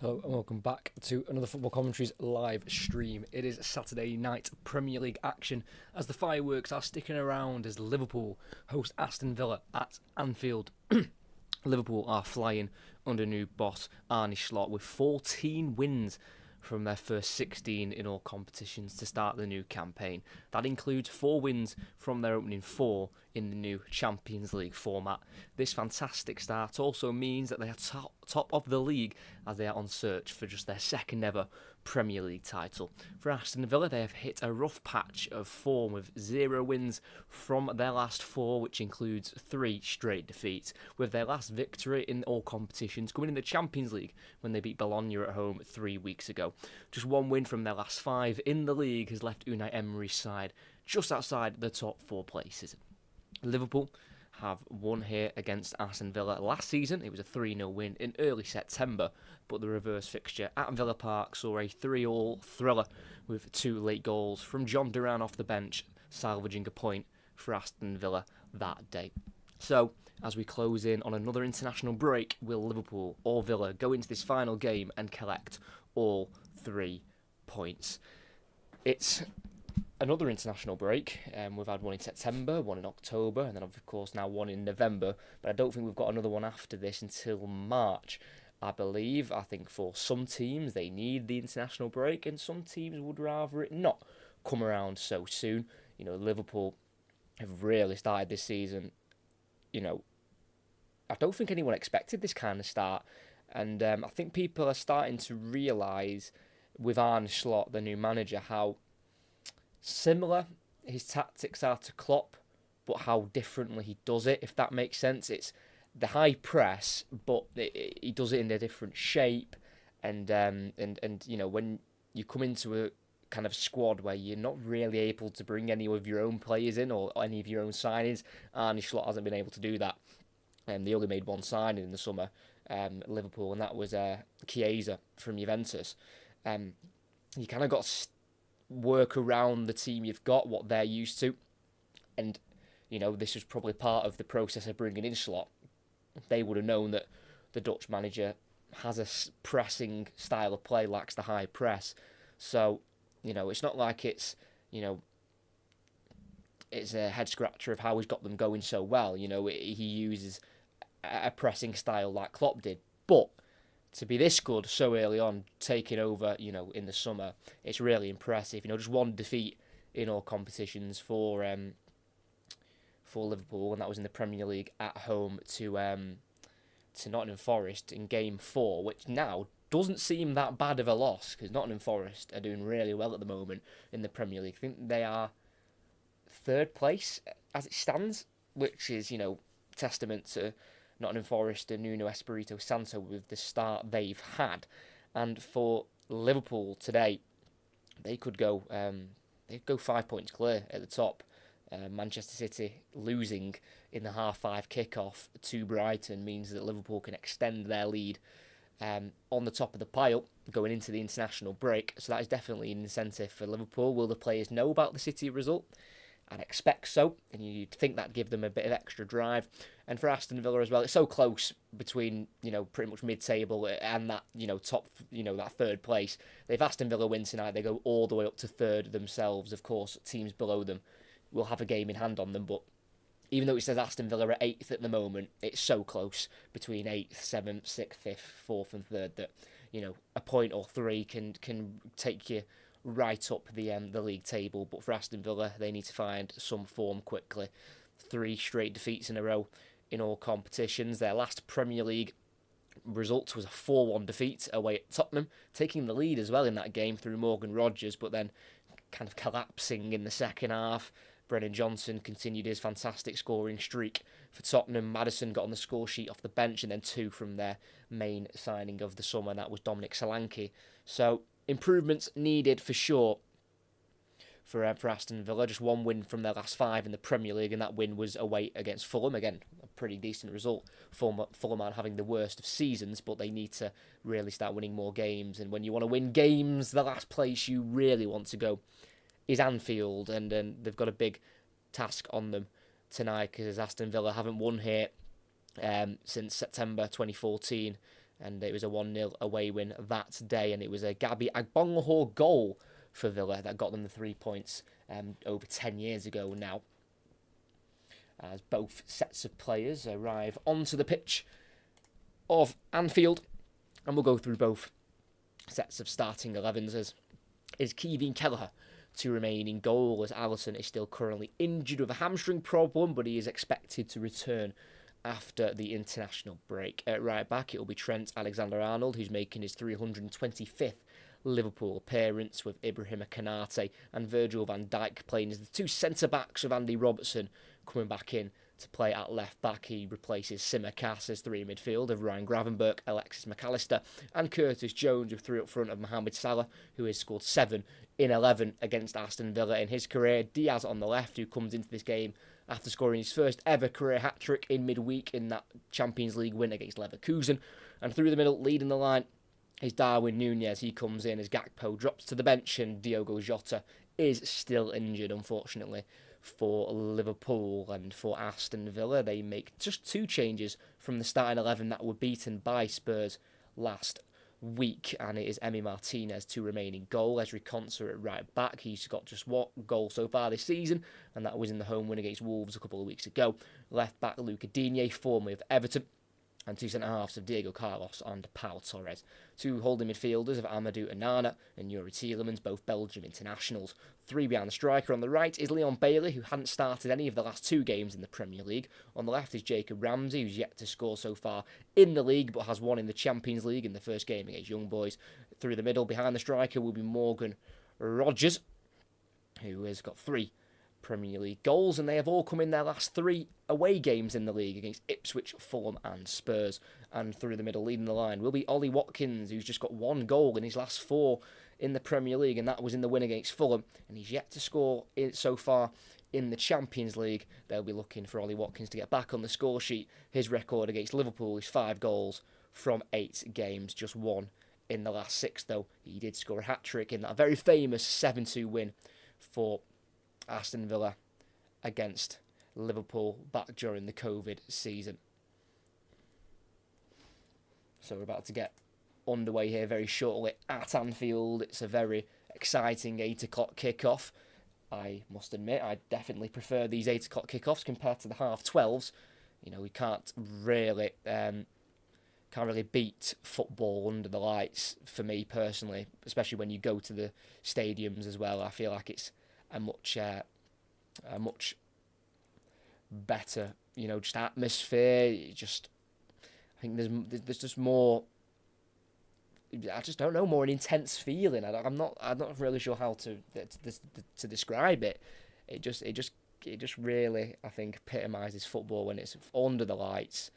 Hello and welcome back to another Football Commentaries live stream. It is Saturday night Premier League action as the fireworks are sticking around as Liverpool host Aston Villa at Anfield. Liverpool are flying under new boss Arne Slot with 14 wins from their first 16 in all competitions to start the new campaign. That includes 4 wins from their opening 4 in the new Champions League format. This fantastic start also means that they are top of the league as they are on search for just their second ever Premier League title. For Aston Villa, they have hit a rough patch of form with 0 wins from their last 4, which includes 3 straight defeats, with their last victory in all competitions coming in the Champions League when they beat Bologna at home 3 weeks ago. Just 1 win from their last 5 in the league has left Unai Emery's side just outside the top 4 places. Liverpool have won here against Aston Villa last season. It was a 3-0 win in early September, but the reverse fixture at Villa Park saw a 3-3 thriller with 2 late goals from John Duran off the bench, salvaging a point for Aston Villa that day. So, as we close in on another international break, will Liverpool or Villa go into this final game and collect all 3 points? It's another international break. We've had one in September, one in October, and then of course now one in November. But I don't think we've got another one after this until March, I believe. I think for some teams they need the international break, and some teams would rather it not come around so soon. You know, Liverpool have really started this season. You know, I don't think anyone expected this kind of start, and I think people are starting to realise with Arne Slot, the new manager, how similar his tactics are to Klopp, but how differently he does it, if that makes sense. It's the high press, but he does it in a different shape, and you know, when you come into a kind of squad where you're not really able to bring any of your own players in or any of your own signings, Arne Slot hasn't been able to do that. They only made one signing in the summer, Liverpool, and that was Chiesa from Juventus. You kind of got to work around the team you've got, what they're used to, and you know, this was probably part of the process of bringing in Slot. They would have known that the Dutch manager has a pressing style of play, lacks the high press. So, you know, it's not like it's, you know, it's a head scratcher of how he's got them going so well. You know, he uses a pressing style like Klopp did, but to be this good so early on, taking over, you know, in the summer, it's really impressive. You know, just 1 defeat in all competitions for Liverpool, and that was in the Premier League at home to Nottingham Forest in Game 4, which now doesn't seem that bad of a loss because Nottingham Forest are doing really well at the moment in the Premier League. I think they are 3rd place as it stands, which is, you know, testament to Nottingham Forest and Nuno Espirito Santo with the start they've had. And for Liverpool today, they could go 5 points clear at the top. Manchester City losing in the half-5 kickoff to Brighton means that Liverpool can extend their lead on the top of the pile going into the international break. So that is definitely an incentive for Liverpool. Will the players know about the City result? I'd expect so, and you'd think that'd give them a bit of extra drive. And for Aston Villa as well, it's so close between, you know, pretty much mid-table and that, you know, top, you know, that 3rd place. If Aston Villa win tonight, they go all the way up to 3rd themselves. Of course, teams below them will have a game in hand on them, but even though it says Aston Villa are 8th at the moment, it's so close between 8th, 7th, 6th, 5th, 4th and 3rd that, you know, a point or 3 can take you right up the league table. But for Aston Villa, they need to find some form quickly. 3 straight defeats in a row in all competitions. Their last Premier League result was a 4-1 defeat away at Tottenham, taking the lead as well in that game through Morgan Rogers, but then kind of collapsing in the second half. Brennan Johnson continued his fantastic scoring streak for Tottenham. Maddison got on the score sheet off the bench, and then 2 from their main signing of the summer, and that was Dominic Solanke. So improvements needed for sure for Aston Villa. Just 1 win from their last 5 in the Premier League, and that win was away against Fulham. Again, a pretty decent result. Fulham aren't having the worst of seasons, but they need to really start winning more games. And when you want to win games, the last place you really want to go is Anfield, and they've got a big task on them tonight because Aston Villa haven't won here since September 2014. and it was a 1-0 away win that day, and it was a Gabby Agbonlahor goal for Villa that got them the 3 points over 10 years ago now. As both sets of players arrive onto the pitch of Anfield, and we'll go through both sets of starting 11s. Is Kevin Kelleher to remain in goal, as Alisson is still currently injured with a hamstring problem, but he is expected to return after the international break. At right back, it will be Trent Alexander-Arnold, who's making his 325th Liverpool appearance, with Ibrahima Konate and Virgil van Dijk playing as the two centre-backs, with Andy Robertson coming back in to play at left back. He replaces Simicast as 3 in midfield of Ryan Gravenberch, Alexis McAllister and Curtis Jones, with 3 up front of Mohamed Salah, who has scored 7 in 11 against Aston Villa in his career. Diaz on the left, who comes into this game after scoring his first ever career hat-trick in midweek in that Champions League win against Leverkusen. And through the middle, leading the line, is Darwin Nunez. He comes in as Gakpo drops to the bench, and Diogo Jota is still injured, unfortunately, for Liverpool. And for Aston Villa, they make just 2 changes from the starting 11 that were beaten by Spurs last week, and it is Emi Martinez to remain in goal. Ezri Konsa at right back. He's got just 1 goal so far this season, and that was in the home win against Wolves a couple of weeks ago. Left back Luca Digne, formerly of Everton, and 2 centre-halves of Diego Carlos and Pau Torres. 2 holding midfielders of Amadou Onana and Yuri Tielemans, both Belgium internationals. 3 behind the striker. On the right is Leon Bailey, who hadn't started any of the last 2 games in the Premier League. On the left is Jacob Ramsey, who's yet to score so far in the league, but has won in the Champions League in the first game against Young Boys. Through the middle, behind the striker, will be Morgan Rogers, who has got 3 Premier League goals, and they have all come in their last 3 away games in the league against Ipswich, Fulham and Spurs. And through the middle, leading the line, will be Ollie Watkins, who's just got 1 goal in his last 4 in the Premier League, and that was in the win against Fulham, and he's yet to score so far in the Champions League. They'll be looking for Ollie Watkins to get back on the score sheet. His record against Liverpool is 5 goals from 8 games, just 1 in the last 6, though. He did score a hat-trick in that very famous 7-2 win for Aston Villa against Liverpool back during the COVID season. So we're about to get underway here very shortly at Anfield. It's a very exciting 8 o'clock kickoff. I must admit, I definitely prefer these 8 o'clock kickoffs compared to the half 12s. You know, we can't really beat football under the lights for me personally, especially when you go to the stadiums as well. I feel like it's a much better, just atmosphere. I think there's just more. I just don't know, more an intense feeling. I'm not really sure how to describe it. It just really, I think, epitomises football when it's under the lights.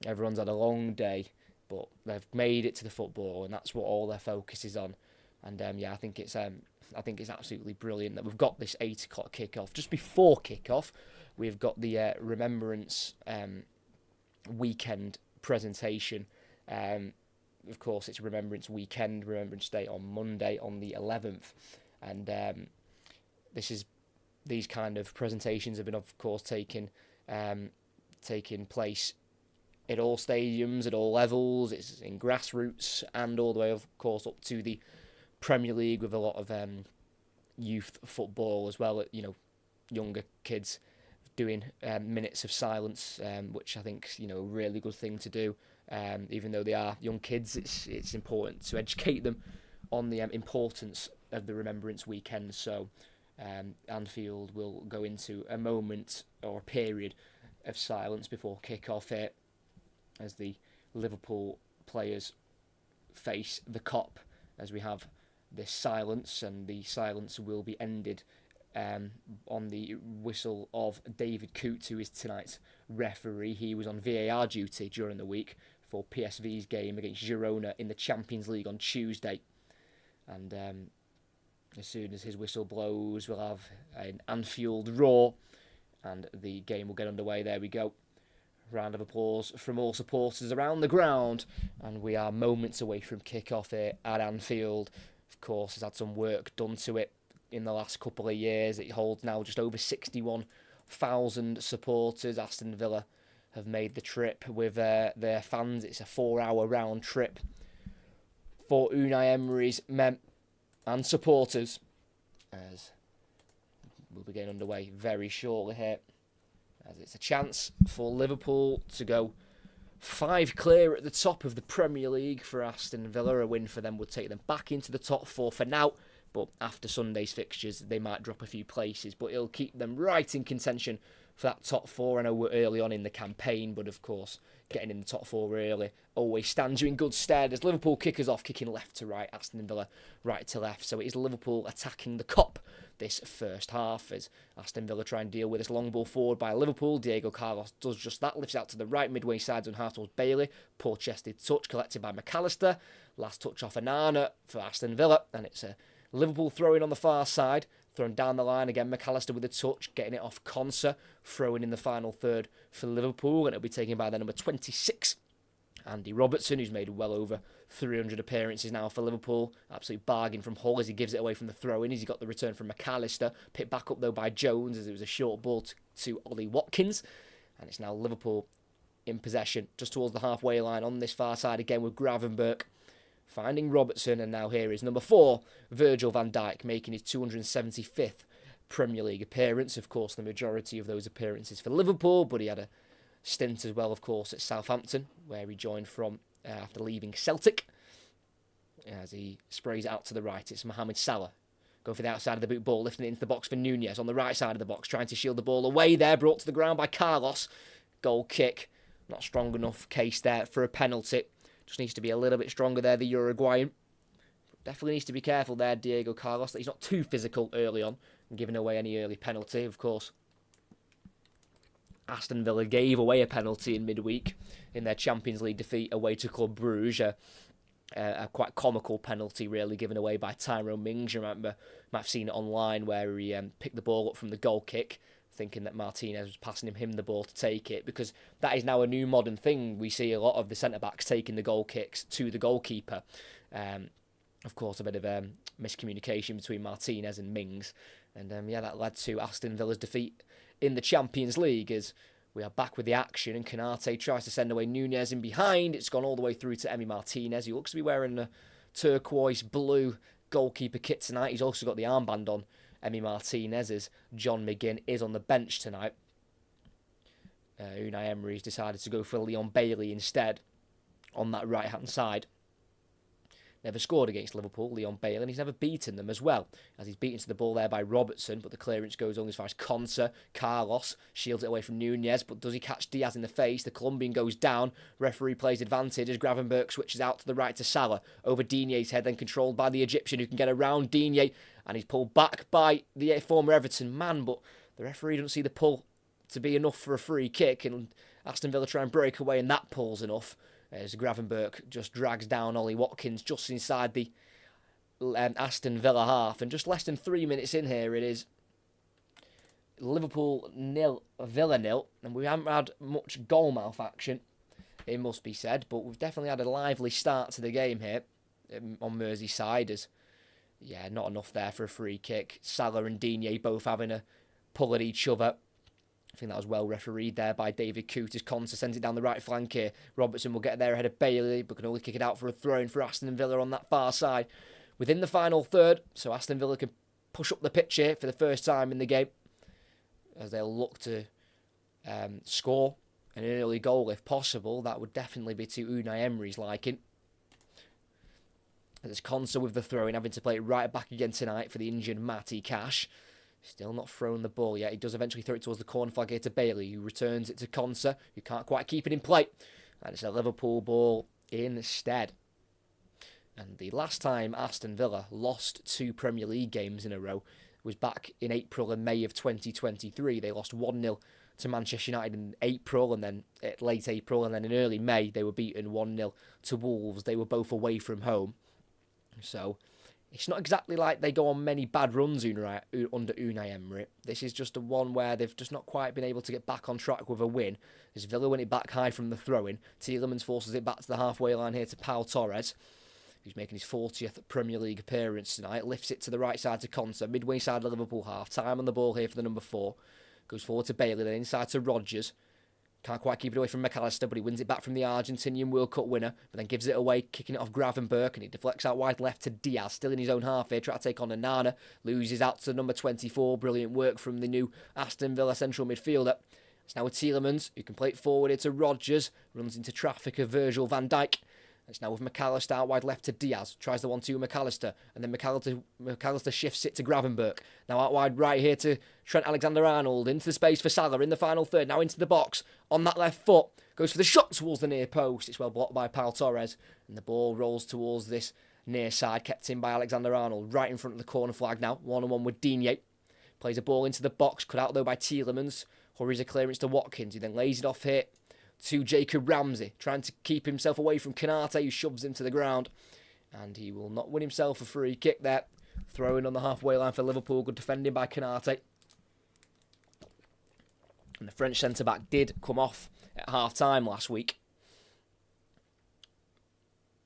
Everyone's had a long day, but they've made it to the football, and that's what all their focus is on. And I think it's absolutely brilliant that we've got this 8 o'clock kickoff. Just before kickoff, we've got the Remembrance weekend presentation. Of course, it's Remembrance weekend, Remembrance Day on Monday on the 11th, and these kind of presentations have been, of course, taking place at all stadiums, at all levels. It's in grassroots and all the way, of course, up to the Premier League, with a lot of youth football as well. Younger kids doing minutes of silence, which I think is a really good thing to do. Even though they are young kids, it's important to educate them on the importance of the Remembrance weekend. So Anfield will go into a moment or a period of silence before kick-off here, as the Liverpool players face the Kop, as we have this silence, and the silence will be ended on the whistle of David Coote, who is tonight's referee. He was on VAR duty during the week for PSV's game against Girona in the Champions League on Tuesday. And as soon as his whistle blows, we'll have an Anfield roar, and the game will get underway. There we go. Round of applause from all supporters around the ground, and we are moments away from kick-off here at Anfield. Of course, has had some work done to it in the last couple of years. It holds now just over 61,000 supporters. Aston Villa have made the trip with their fans. It's a 4-hour round trip for Unai Emery's men and supporters, as we'll be getting underway very shortly here, as it's a chance for Liverpool to go 5 clear at the top of the Premier League for Aston Villa. A win for them would take them back into the top 4 for now, but after Sunday's fixtures they might drop a few places, but it'll keep them right in contention for that top 4. I know we're early on in the campaign, but of course getting in the top 4 early always stands you in good stead, as Liverpool kick us off, kicking left to right, Aston Villa right to left. So it is Liverpool attacking the Kop this first half, as Aston Villa try and deal with this long ball forward by Liverpool. Diego Carlos does just that, lifts out to the right midway side and half towards Bailey. Poor chested touch collected by McAllister. Last touch off Anana for Aston Villa, and it's a Liverpool throwing on the far side. Thrown down the line again, McAllister with a touch, getting it off Konsa, throwing in the final third for Liverpool, and it'll be taken by the number 26, Andy Robertson, who's made well over 300 appearances now for Liverpool. Absolute bargain from Hull as he gives it away from the throw-in, as he got the return from McAllister, picked back up though by Jones as it was a short ball to Ollie Watkins, and it's now Liverpool in possession just towards the halfway line on this far side again with Gravenberch finding Robertson, and now here is number 4, Virgil van Dijk, making his 275th Premier League appearance. Of course, the majority of those appearances for Liverpool, but he had a stint as well, of course, at Southampton, where he joined from after leaving Celtic. As he sprays it out to the right, it's Mohamed Salah. Going for the outside of the boot ball, lifting it into the box for Nunez on the right side of the box, trying to shield the ball away there, brought to the ground by Carlos. Goal kick, not strong enough case there for a penalty. Just needs to be a little bit stronger there, the Uruguayan. Definitely needs to be careful there, Diego Carlos, that he's not too physical early on and giving away any early penalty. Of course, Aston Villa gave away a penalty in midweek in their Champions League defeat away to Club Brugge. A quite comical penalty, really, given away by Tyrone Mings. You might have seen it online where he picked the ball up from the goal kick, thinking that Martinez was passing him the ball to take it, because that is now a new modern thing. We see a lot of the centre-backs taking the goal kicks to the goalkeeper. Of course, a bit of miscommunication between Martinez and Mings. And that led to Aston Villa's defeat in the Champions League, as we are back with the action, and Canate tries to send away Nunez in behind. It's gone all the way through to Emi Martinez, who looks to be wearing a turquoise blue goalkeeper kit tonight. He's also got the armband on, Emi Martinez, as John McGinn is on the bench tonight. Unai Emery's decided to go for Leon Bailey instead on that right-hand side. Never scored against Liverpool, Leon Bailey, and he's never beaten them as well, as he's beaten to the ball there by Robertson, but the clearance goes only as far as Konsa. Carlos shields it away from Nunez, but does he catch Diaz in the face? The Colombian goes down. Referee plays advantage as Gravenberch switches out to the right to Salah, over Digne's head, then controlled by the Egyptian, who can get around Digne, and he's pulled back by the former Everton man, but the referee doesn't see the pull to be enough for a free kick, and Aston Villa try and break away, and that pull's enough, as Gravenberch just drags down Ollie Watkins just inside the Aston Villa half. And just less than 3 minutes in here, it is Liverpool 0, Villa 0, and we haven't had much goal mouth action, it must be said, but we've definitely had a lively start to the game here on Merseyside, as not enough there for a free kick. Salah and Digne both having a pull at each other. I think that was well refereed there by David Coote, as Konsa sends it down the right flank here. Robertson will get there ahead of Bailey, but can only kick it out for a throw-in for Aston Villa on that far side within the final third. So Aston Villa can push up the pitch here for the first time in the game, as they'll look to score an early goal if possible. That would definitely be to Unai Emery's liking. There's Konsa with the throw-in, having to play it right back again tonight for the injured Matty Cash. Still not thrown the ball yet. He does eventually throw it towards the corner flag here to Bailey, who returns it to Konsa, who can't quite keep it in play. And it's a Liverpool ball instead. And the last time Aston Villa lost 2 Premier League games in a row was back in April and May of 2023. They lost 1-0 to Manchester United in April, and then late April, and then in early May they were beaten 1-0 to Wolves. They were both away from home. So it's not exactly like they go on many bad runs under Unai Emery. This is just a one where they've just not quite been able to get back on track with a win. As Villa win it back high from the throw-in. Tielemans forces it back to the halfway line here to Pau Torres, who's making his 40th Premier League appearance tonight. Lifts it to the right side to Konsa, midway side of Liverpool half. Time on the ball here for the number 4. Goes forward to Bailey, then inside to Rodgers. Can't quite keep it away from McAllister, but he wins it back from the Argentinian World Cup winner, but then gives it away, kicking it off Gravenberch, and he deflects out wide left to Diaz, still in his own half here, trying to take on Onana, loses out to number 24, brilliant work from the new Aston Villa central midfielder. It's now with Tielemans, who can play it forward into Rodgers, runs into traffic of Virgil van Dijk. It's now with McAllister out wide left to Diaz. Tries the 1-2 McAllister. And then McAllister shifts it to Gravenberch. Now out wide right here to Trent Alexander-Arnold. Into the space for Salah in the final third. Now into the box. On that left foot. Goes for the shot towards the near post. It's well blocked by Pau Torres. And the ball rolls towards this near side. Kept in by Alexander-Arnold. Right in front of the corner flag now. 1-on-1 with Digne. Plays a ball into the box. Cut out though by Tielemans. Hurries a clearance to Watkins. He then lays it off here to Jacob Ramsey, trying to keep himself away from Konate, who shoves him to the ground. And he will not win himself a free kick there. Throwing on the halfway line for Liverpool. Good defending by Konate. And the French centre-back did come off at half-time last week,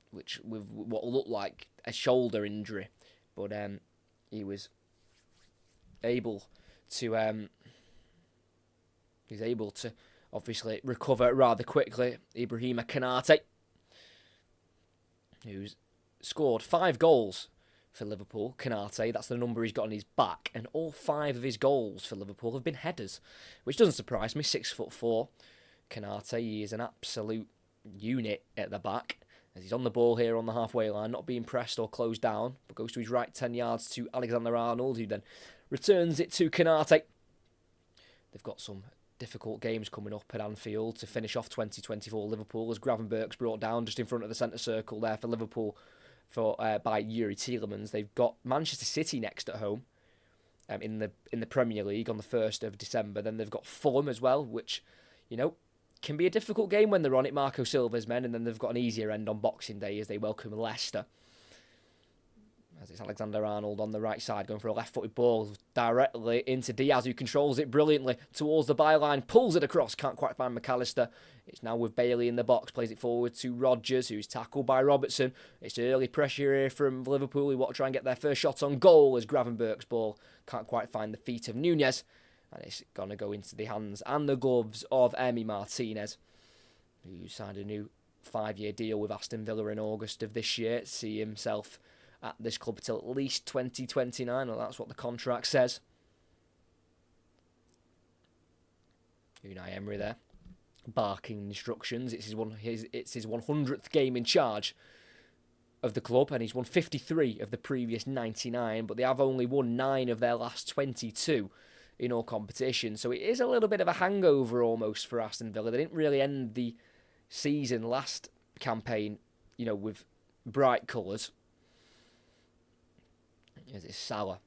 which with what looked like a shoulder injury. But he was able to... he's able to obviously recover rather quickly. Ibrahima Konate, who's scored 5 goals for Liverpool. Konate, that's the number he's got on his back, and all 5 of his goals for Liverpool have been headers, which doesn't surprise me. 6'4", Konate, he is an absolute unit at the back, as he's on the ball here on the halfway line, not being pressed or closed down, but goes to his right 10 yards to Alexander-Arnold, who then returns it to Konate. They've got some difficult games coming up at Anfield to finish off 2024 Liverpool, as Gravenberch's brought down just in front of the centre circle there for Liverpool by Yuri Tielemans. They've got Manchester City next at home in the Premier League on the 1st of December. Then they've got Fulham as well, which, you know, can be a difficult game when they're on it, Marco Silva's men, and then they've got an easier end on Boxing Day as they welcome Leicester. As it's Alexander-Arnold on the right side, going for a left-footed ball directly into Diaz, who controls it brilliantly towards the byline, pulls it across, can't quite find McAllister. It's now with Bailey in the box, plays it forward to Rodgers, who's tackled by Robertson. It's early pressure here from Liverpool, who want to try and get their first shot on goal, as Gravenberch's ball can't quite find the feet of Nunez, and it's going to go into the hands and the gloves of Emi Martinez, who signed a new 5-year deal with Aston Villa in August of this year to see himself at this club till at least 2029, or that's what the contract says. Unai Emery there, barking instructions. It's his 100th game in charge of the club, and he's won 53 of the previous 99, but they have only won 9 of their last 22 in all competitions. So it is a little bit of a hangover almost for Aston Villa. They didn't really end the season last campaign, you know, with bright colours. As it's Salah.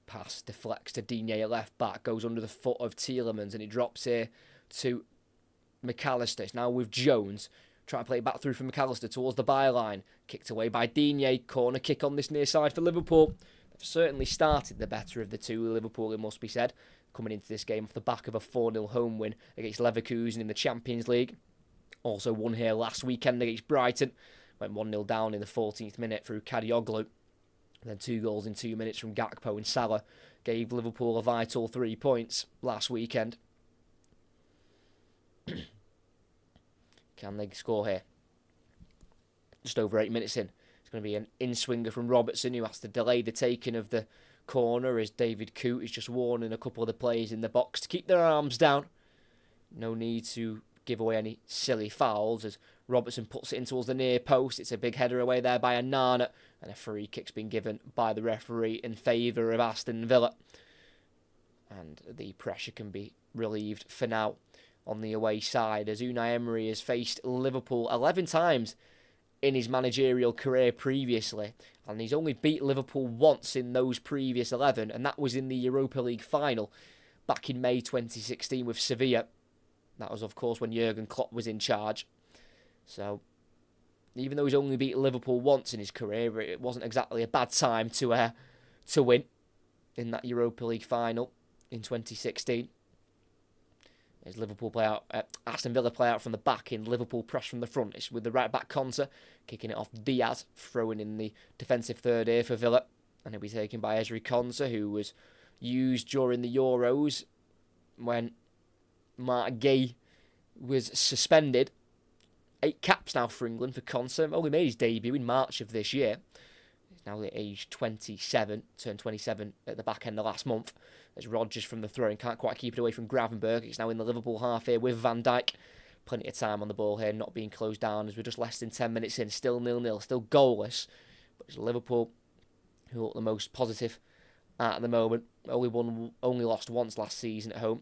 Pass deflects to Digne at left back, goes under the foot of Tielemans, and it drops here to McAllister. It's now with Jones, trying to play it back through from McAllister towards the byline. Kicked away by Digne. Corner kick on this near side for Liverpool. They've certainly started the better of the two, Liverpool, it must be said, coming into this game off the back of a 4-0 home win against Leverkusen in the Champions League. Also won here last weekend against Brighton. Went 1-0 down in the 14th minute through Kadioglu. Then 2 goals in 2 minutes from Gakpo and Salah gave Liverpool a vital 3 points last weekend. Can they score here? Just over 8 minutes in. It's going to be an in-swinger from Robertson, who has to delay the taking of the corner, as David Coote is just warning a couple of the players in the box to keep their arms down. No need to give away any silly fouls, as Robertson puts it in towards the near post. It's a big header away there by Onana, and a free kick's been given by the referee in favour of Aston Villa. And the pressure can be relieved for now on the away side, as Unai Emery has faced Liverpool 11 times in his managerial career previously, and he's only beat Liverpool once in those previous 11, and that was in the Europa League final back in May 2016 with Sevilla. That was, of course, when Jurgen Klopp was in charge. So, even though he's only beat Liverpool once in his career, it wasn't exactly a bad time to win in that Europa League final in 2016. As Liverpool play out, Aston Villa play out from the back in Liverpool press from the front. It's with the right back Konsa kicking it off Diaz, throwing in the defensive third here for Villa, and it'll be taken by Ezri Konsa, who was used during the Euros when Mark Gay was suspended. 8 caps now for England for Conser. Only made his debut in March of this year. He's now at age 27, turned 27 at the back end of last month. As Rodgers from the throw and can't quite keep it away from Gravenberch. He's now in the Liverpool half here with Van Dijk. Plenty of time on the ball here, not being closed down as we're just less than 10 minutes in. Still 0-0, still goalless. But it's Liverpool who look the most positive at the moment. Only lost once last season at home.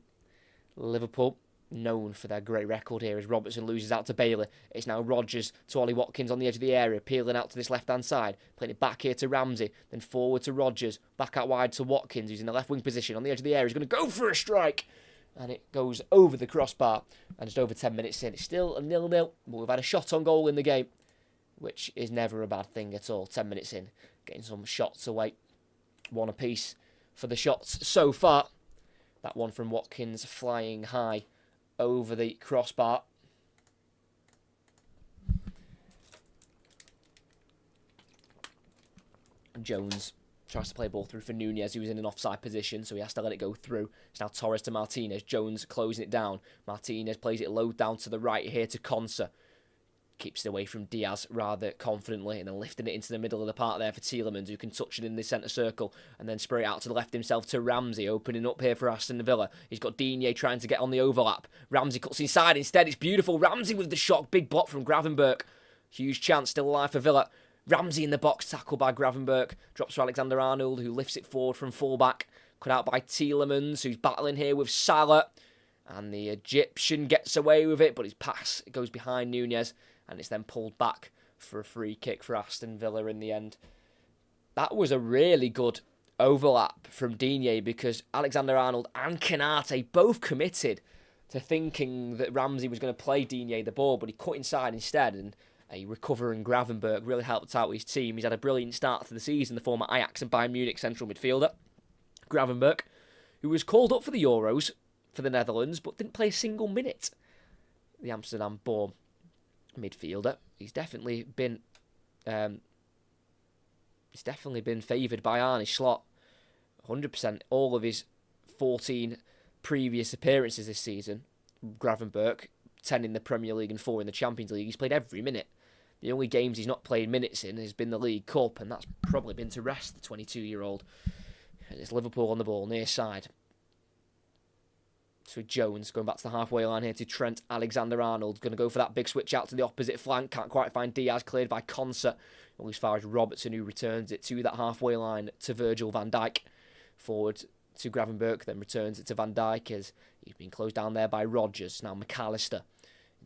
Liverpool, known for their great record here as Robertson loses out to Bailey. It's now Rodgers to Ollie Watkins on the edge of the area, peeling out to this left-hand side, playing it back here to Ramsey, then forward to Rodgers, back out wide to Watkins, who's in the left-wing position on the edge of the area. He's going to go for a strike, and it goes over the crossbar, and just over 10 minutes in. It's still a 0-0, but we've had a shot on goal in the game, which is never a bad thing at all. 10 minutes in, getting some shots away. One apiece for the shots so far. That one from Watkins flying high over the crossbar. Jones tries to play ball through for Nunez, who was in an offside position, so he has to let it go through. It's now Torres to Martinez. Jones closing it down. Martinez plays it low down to the right here to Conser. Keeps it away from Diaz rather confidently, and then lifting it into the middle of the park there for Tielemans, who can touch it in the centre circle and then spray it out to the left himself to Ramsey, opening up here for Aston Villa. He's got Digne trying to get on the overlap. Ramsey cuts inside instead. It's beautiful. Ramsey with the shot. Big block from Gravenberch. Huge chance still alive for Villa. Ramsey in the box, tackled by Gravenberch. Drops to Alexander-Arnold, who lifts it forward from fullback. Cut out by Tielemans, who's battling here with Salah. And the Egyptian gets away with it, but his pass goes behind Nunez. And it's then pulled back for a free kick for Aston Villa in the end. That was a really good overlap from Digne because Alexander-Arnold and Canate both committed to thinking that Ramsey was going to play Digne the ball, but he cut inside instead, and a recovering Gravenberch really helped out his team. He's had a brilliant start to the season, the former Ajax and Bayern Munich central midfielder. Gravenberch, who was called up for the Euros for the Netherlands, but didn't play a single minute. The Amsterdam-born midfielder. He's definitely been favoured by Arne Slot. 100%. All of his 14 previous appearances this season, Gravenberch, 10 in the Premier League and 4 in the Champions League. He's played every minute. The only games he's not played minutes in has been the League Cup, and that's probably been to rest the 22-year-old. And it's Liverpool on the ball, near side. So Jones going back to the halfway line here to Trent Alexander-Arnold. Going to go for that big switch out to the opposite flank. Can't quite find Diaz, cleared by Conser. Only as far as Robertson, who returns it to that halfway line to Virgil van Dijk. Forward to Gravenberch, then returns it to Van Dijk as he's been closed down there by Rodgers. Now McAllister.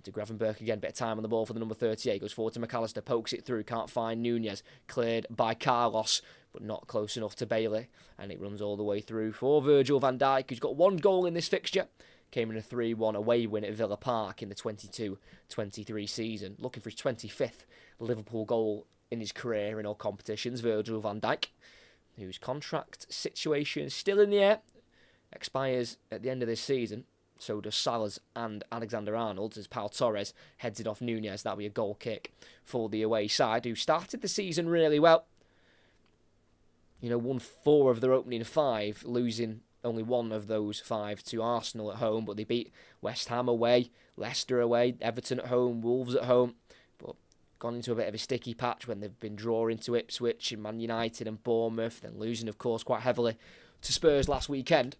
To Gravenberch again, bit of time on the ball for the number 38. Goes forward to McAllister, pokes it through, can't find Nunez. Cleared by Carlos, but not close enough to Bailey. And it runs all the way through for Virgil van Dijk, who's got 1 goal in this fixture. Came in a 3-1 away win at Villa Park in the 22-23 season. Looking for his 25th Liverpool goal in his career in all competitions, Virgil van Dijk, whose contract situation is still in the air. Expires at the end of this season. So does Salah's and Alexander-Arnold's as Pau Torres heads it off Nunez. That'll be a goal kick for the away side, who started the season really well. Won 4 of their opening 5, losing only 1 of those 5 to Arsenal at home. But they beat West Ham away, Leicester away, Everton at home, Wolves at home. But gone into a bit of a sticky patch when they've been drawing to Ipswich and Man United and Bournemouth, then losing, of course, quite heavily to Spurs last weekend.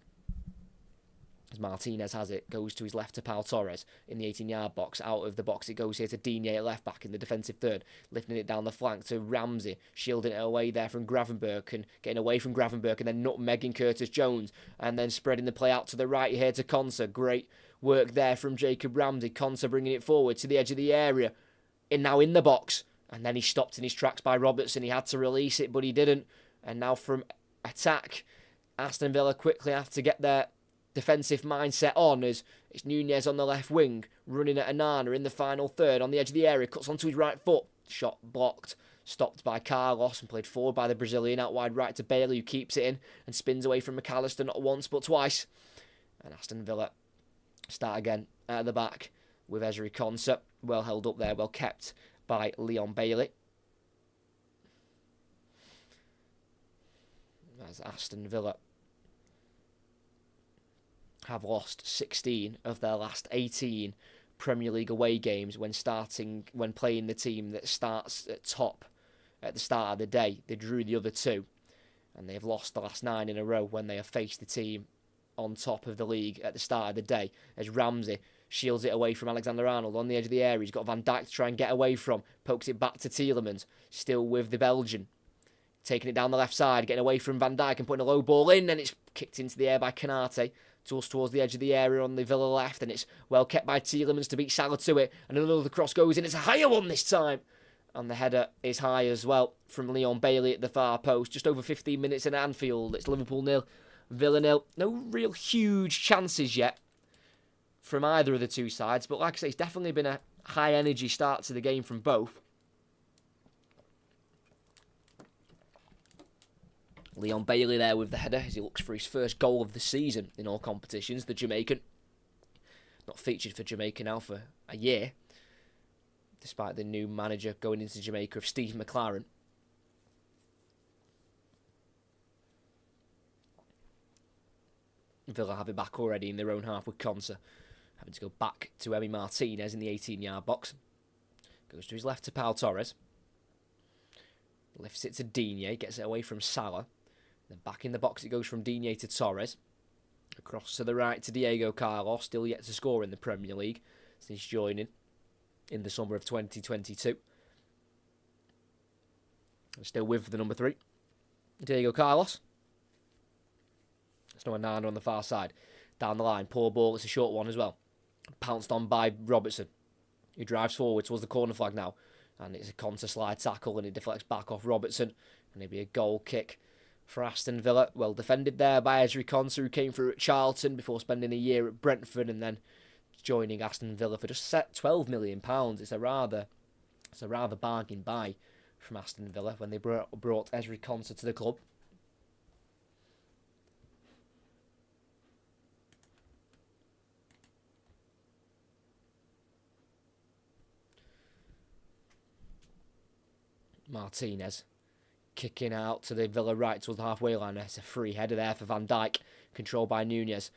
As Martinez has it, goes to his left to Pau Torres in the 18-yard box. Out of the box it goes here to Digne at left back in the defensive third, lifting it down the flank to Ramsey, shielding it away there from Gravenberch and getting away from Gravenberch and then nutmegging Curtis Jones and then spreading the play out to the right here to Conser. Great work there from Jacob Ramsey. Conser bringing it forward to the edge of the area, and now in the box, and then he stopped in his tracks by Robertson. He had to release it, but he didn't. And now from attack, Aston Villa quickly have to get their defensive mindset on as it's Nunez on the left wing, running at Anana in the final third on the edge of the area, cuts onto his right foot, shot blocked, stopped by Carlos and played forward by the Brazilian out wide right to Bailey, who keeps it in and spins away from McAllister not once but twice. And Aston Villa start again at the back with Ezri Konsa, well held up there, well kept by Leon Bailey. As Aston Villa have lost 16 of their last 18 Premier League away games when playing the team that starts at top at the start of the day. They drew the other 2, and they have lost the last 9 in a row when they have faced the team on top of the league at the start of the day, as Ramsey shields it away from Alexander-Arnold on the edge of the area. He's got Van Dijk to try and get away from, pokes it back to Tielemans, still with the Belgian, taking it down the left side, getting away from Van Dijk and putting a low ball in, and it's kicked into the air by Canate, towards the edge of the area on the Villa left, and it's well kept by Tielemans to beat Salah to it, and another cross goes in. It's a higher one this time, and the header is high as well from Leon Bailey at the far post. Just over 15 minutes in Anfield. It's Liverpool 0, Villa 0. No real huge chances yet from either of the two sides, but like I say, it's definitely been a high energy start to the game from both. Leon Bailey there with the header as he looks for his first goal of the season in all competitions. The Jamaican, not featured for Jamaica now for a year, despite the new manager going into Jamaica of Steve McLaren. Villa have it back already in their own half with Konsa, having to go back to Emi Martinez in the 18-yard box. Goes to his left to Pau Torres. Lifts it to Digne, gets it away from Salah. Then back in the box it goes from Digne to Torres. Across to the right to Diego Carlos, still yet to score in the Premier League since joining in the summer of 2022. And still with the number 3, Diego Carlos. There's no Nana on the far side. Down the line, poor ball, it's a short one as well. Pounced on by Robertson, who drives forward towards the corner flag now. And it's a counter slide tackle, and it deflects back off Robertson. And it'll be a goal kick for Aston Villa. Well defended there by Ezri Konsa, who came through at Charlton before spending a year at Brentford and then joining Aston Villa for just £12 million. It's a rather bargain buy from Aston Villa when they brought Ezri Konsa to the club. Martinez kicking out to the Villa right towards the halfway line. It's a free header there for Van Dijk, controlled by Nunez.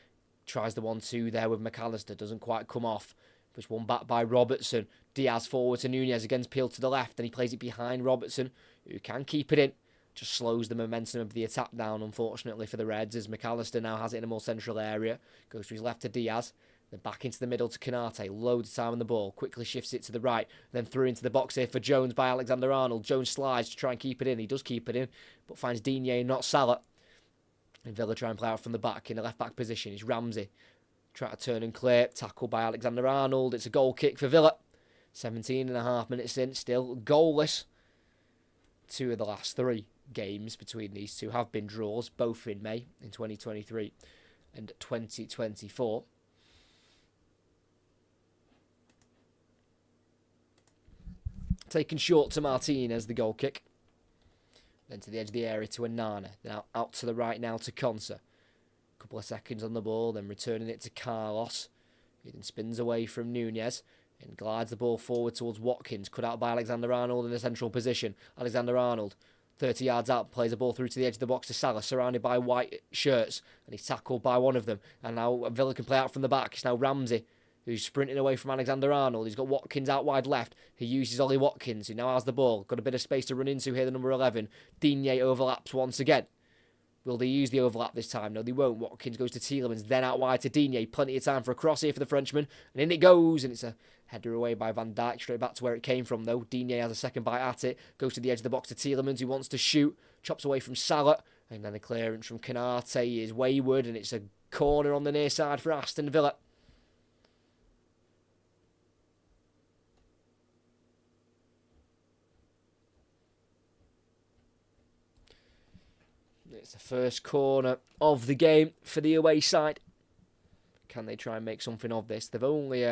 Tries the 1-2 there with McAllister, doesn't quite come off. Puts one back by Robertson. Diaz forward to Nunez, against Peel to the left, and he plays it behind Robertson, who can keep it in. Just slows the momentum of the attack down, unfortunately, for the Reds, as McAllister now has it in a more central area. Goes to his left to Diaz. Then back into the middle to Canate. Loads of time on the ball. Quickly shifts it to the right. Then through into the box here for Jones by Alexander-Arnold. Jones slides to try and keep it in. He does keep it in, but finds Digne and not Salah. And Villa try and play out from the back in the left-back position. It's Ramsey. Try to turn and clear. Tackled by Alexander-Arnold. It's a goal kick for Villa. 17.5 minutes in. Still goalless. 2 of the last 3 games between these two have been draws, both in May in 2023 and 2024. Taken short to Martinez, the goal kick. Then to the edge of the area to Onana. Now out to the right now to Konsa. Couple of seconds on the ball, then returning it to Carlos. He then spins away from Nunez and glides the ball forward towards Watkins. Cut out by Alexander-Arnold in a central position. Alexander-Arnold, 30 yards out, plays the ball through to the edge of the box to Salah, surrounded by white shirts. And he's tackled by one of them. And now Villa can play out from the back. It's now Ramsey, who's sprinting away from Alexander-Arnold. He's got Watkins out wide left. He uses Ollie Watkins, who now has the ball. Got a bit of space to run into here, the number 11. Digne overlaps once again. Will they use the overlap this time? No, they won't. Watkins goes to Tielemans, then out wide to Digne. Plenty of time for a cross here for the Frenchman. And in it goes, and it's a header away by Van Dijk. Straight back to where it came from, though. Digne has a second bite at it. Goes to the edge of the box to Tielemans, who wants to shoot. Chops away from Salah. And then a clearance from Canate is wayward, and it's a corner on the near side for Aston Villa. It's the first corner of the game for the away side. Can they try and make something of this? They've only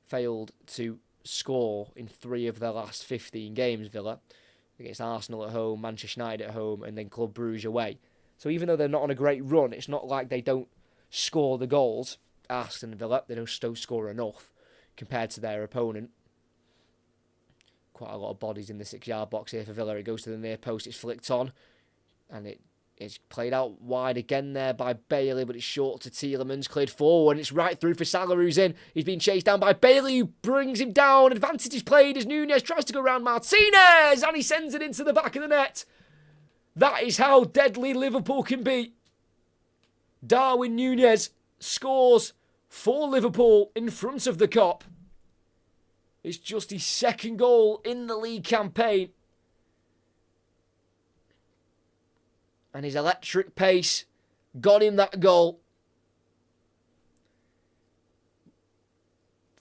failed to score in 3 of their last 15 games, Villa. Against Arsenal at home, Manchester United at home, and then Club Brugge away. So even though they're not on a great run, it's not like they don't score the goals. Aston Villa, they don't score enough compared to their opponent. Quite a lot of bodies in the 6-yard box here for Villa. It goes to the near post, it's flicked on, and it It's played out wide again there by Bailey, but it's short to Tielemans. Cleared forward, and it's right through for Salah, who's in. He's being chased down by Bailey, who brings him down. Advantage is played as Nunez tries to go around Martinez, and he sends it into the back of the net. That is how deadly Liverpool can be. Darwin Nunez scores for Liverpool in front of the Kop. It's just his second goal in the league campaign. And his electric pace got him that goal.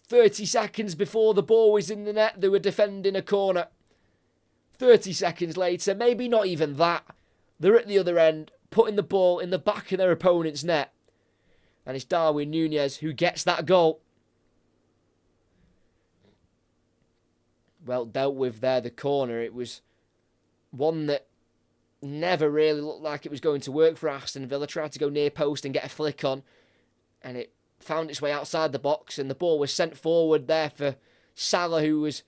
30 seconds before the ball was in the net, they were defending a corner. 30 seconds later, maybe not even that, they're at the other end, putting the ball in the back of their opponent's net. And it's Darwin Nunez who gets that goal. Well dealt with there, the corner. It was one that never really looked like it was going to work for Aston Villa. Tried to go near post and get a flick on, and it found its way outside the box, and the ball was sent forward there for Salah, who was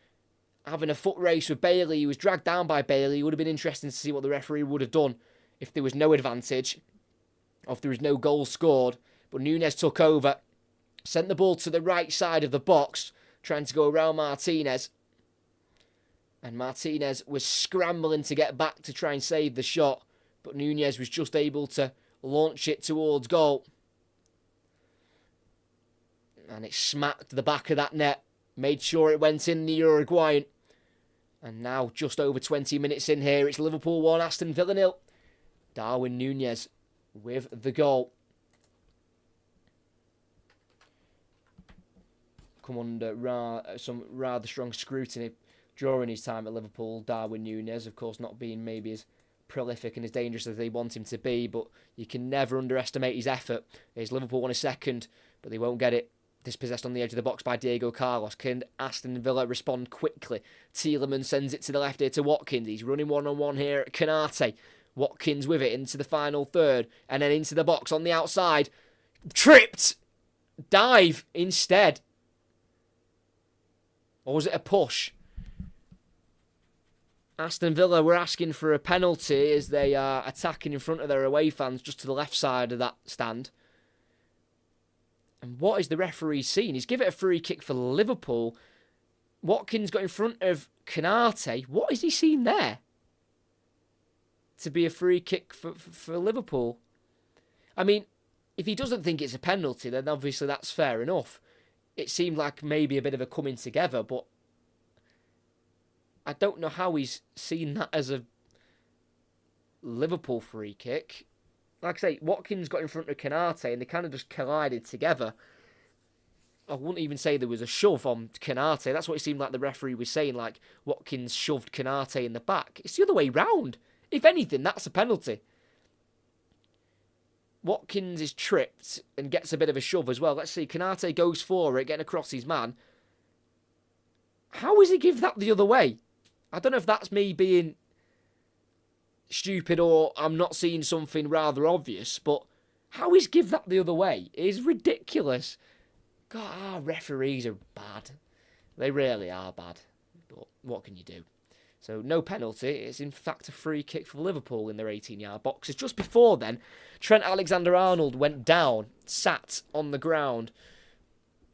having a foot race with Bailey. He was dragged down by Bailey. It would have been interesting to see what the referee would have done if there was no advantage, or if there was no goal scored. But Nunez took over, sent the ball to the right side of the box, trying to go around Martinez. And Martinez was scrambling to get back to try and save the shot, but Nunez was just able to launch it towards goal. And it smacked the back of that net, made sure it went in the Uruguayan. And now, just over 20 minutes in here, it's Liverpool 1, Aston Villa 0. Darwin Nunez with the goal. Come under some rather strong scrutiny during his time at Liverpool. Darwin Nunez, of course, not being maybe as prolific and as dangerous as they want him to be, but you can never underestimate his effort. As Liverpool won a second, but they won't get it. Dispossessed on the edge of the box by Diego Carlos. Can Aston Villa respond quickly? Tielemans sends it to the left here to Watkins. He's running one-on-one here at Canate. Watkins with it into the final third, and then into the box on the outside. Tripped! Dive instead. Or was it a push? Aston Villa were asking for a penalty as they are attacking in front of their away fans just to the left side of that stand. And what is the referee seen? He's given it a free kick for Liverpool. Watkins got in front of Canate. What is he seen there? To be a free kick for Liverpool. I mean, if he doesn't think it's a penalty, then obviously that's fair enough. It seemed like maybe a bit of a coming together, but I don't know how he's seen that as a Liverpool free kick. Like I say, Watkins got in front of Canate and they kind of just collided together. I wouldn't even say there was a shove on Canate. That's what it seemed like the referee was saying, like Watkins shoved Canate in the back. It's the other way round. If anything, that's a penalty. Watkins is tripped and gets a bit of a shove as well. Let's see, Canate goes for it, getting across his man. How does he give that the other way? I don't know if that's me being stupid or I'm not seeing something rather obvious, but how is give that the other way? It is ridiculous. God, our referees are bad. They really are bad. But what can you do? So no penalty. It's in fact a free kick for Liverpool in their 18-yard box. It's just before then, Trent Alexander-Arnold went down, sat on the ground.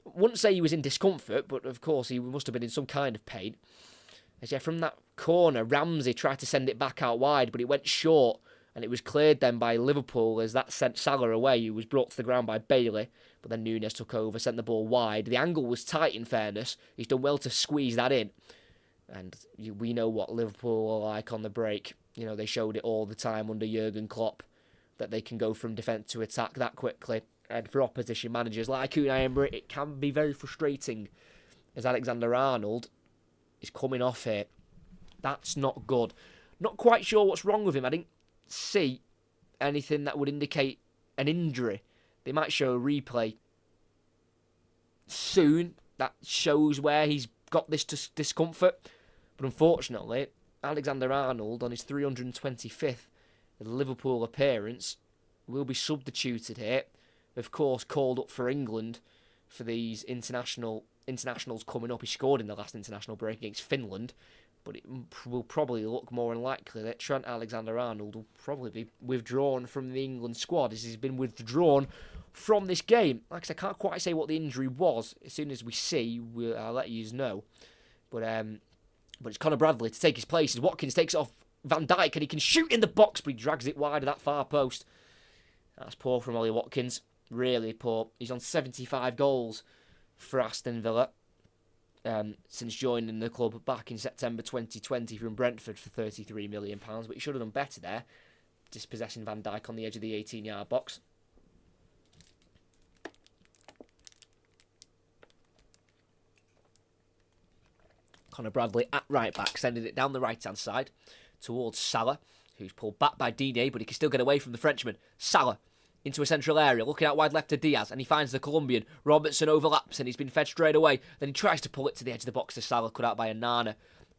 Wouldn't say he was in discomfort, but of course he must have been in some kind of pain. As from that corner, Ramsey tried to send it back out wide, but it went short, and it was cleared then by Liverpool as that sent Salah away, who was brought to the ground by Bailey. But then Nunez took over, sent the ball wide. The angle was tight, in fairness. He's done well to squeeze that in. And we know what Liverpool are like on the break. You know, they showed it all the time under Jurgen Klopp, that they can go from defence to attack that quickly. And for opposition managers like Unai Emery, it can be very frustrating. As Alexander-Arnold is coming off here. That's not good. Not quite sure what's wrong with him. I didn't see anything that would indicate an injury. They might show a replay soon that shows where he's got this discomfort. But unfortunately, Alexander-Arnold, on his 325th Liverpool appearance, will be substituted here. Of course, called up for England for these internationals coming up. He scored in the last international break against Finland. but it will probably look more unlikely that Trent Alexander-Arnold will probably be withdrawn from the England squad, as he's been withdrawn from this game. Like I said, I can't quite say what the injury was. As soon as we see, I'll let you know. But it's Conor Bradley to take his place as Watkins takes it off Van Dijk, and he can shoot in the box, but he drags it wide of that far post. That's poor from Ollie Watkins. Really poor. He's on 75 goals for Aston Villa since joining the club back in September 2020 from Brentford for £33 million. But he should have done better there, dispossessing Van Dijk on the edge of the 18-yard box. Conor Bradley at right back, sending it down the right-hand side towards Salah, who's pulled back by Digne, but he can still get away from the Frenchman. Salah into a central area, looking out wide left to Diaz, and he finds the Colombian. Robertson overlaps, and he's been fed straight away. Then he tries to pull it to the edge of the box to Salah, cut out by Onana.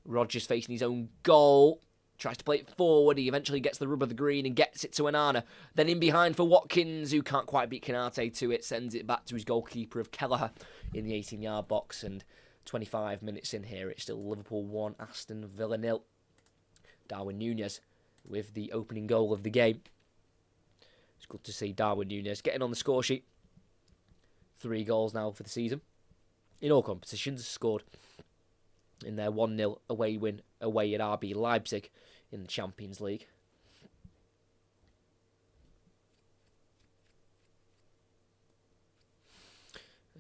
Rodgers facing his own goal. Tries to play it forward. He eventually gets the rub of the green and gets it to Onana. Then in behind for Watkins, who can't quite beat Canate to it. Sends it back to his goalkeeper of Kelleher in the 18-yard box. And 25 minutes in here, it's still Liverpool 1, Aston Villa 0. Darwin Nunez with the opening goal of the game. It's good to see Darwin Nunez getting on the score sheet. 3 goals now for the season. In all competitions, scored in their 1-0 away win away at RB Leipzig in the Champions League.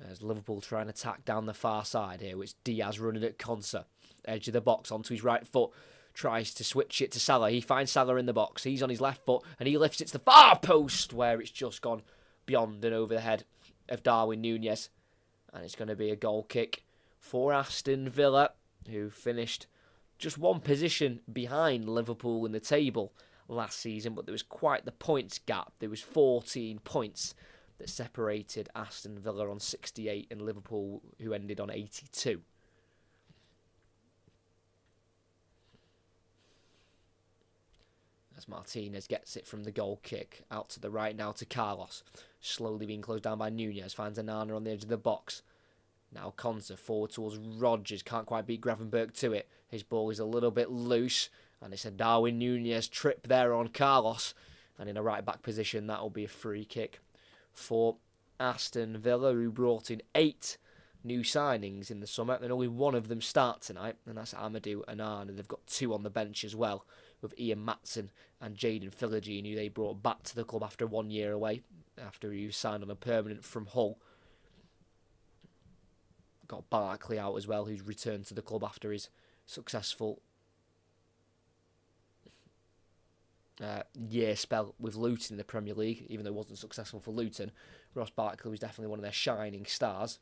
As Liverpool try and attack down the far side here, it's Diaz running at Konsa. Edge of the box onto his right foot. Tries to switch it to Salah. He finds Salah in the box. He's on his left foot and he lifts it to the far post where it's just gone beyond and over the head of Darwin Nunez. And it's going to be a goal kick for Aston Villa, who finished just one position behind Liverpool in the table last season, but there was quite the points gap. There was 14 points that separated Aston Villa on 68 and Liverpool, who ended on 82. As Martinez gets it from the goal kick out to the right now to Carlos, slowly being closed down by Nunez, finds Onana on the edge of the box. Now Konsa forward towards Rodgers, can't quite beat Gravenberch to it. His ball is a little bit loose, and it's a Darwin Nunez trip there on Carlos, and in a right back position that will be a free kick for Aston Villa, who brought in 8 new signings in the summer, and only one of them start tonight, and that's Amadou Onana. They've got 2 on the bench as well, with Ian Matson and Jaden Philogene, who they brought back to the club after 1 year away, after he was signed on a permanent from Hull. Got Barkley out as well, who's returned to the club after his successful year spell with Luton in the Premier League, even though it wasn't successful for Luton. Ross Barkley was definitely one of their shining stars.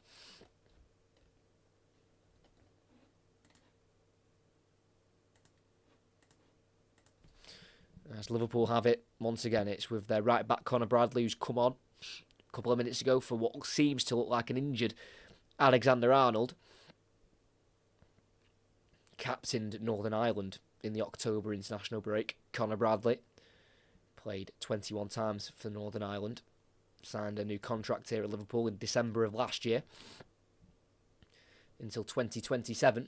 As Liverpool have it, once again, it's with their right back Conor Bradley, who's come on a couple of minutes ago for what seems to look like an injured Alexander-Arnold. Captained Northern Ireland in the October international break. Conor Bradley played 21 times for Northern Ireland. Signed a new contract here at Liverpool in December of last year until 2027.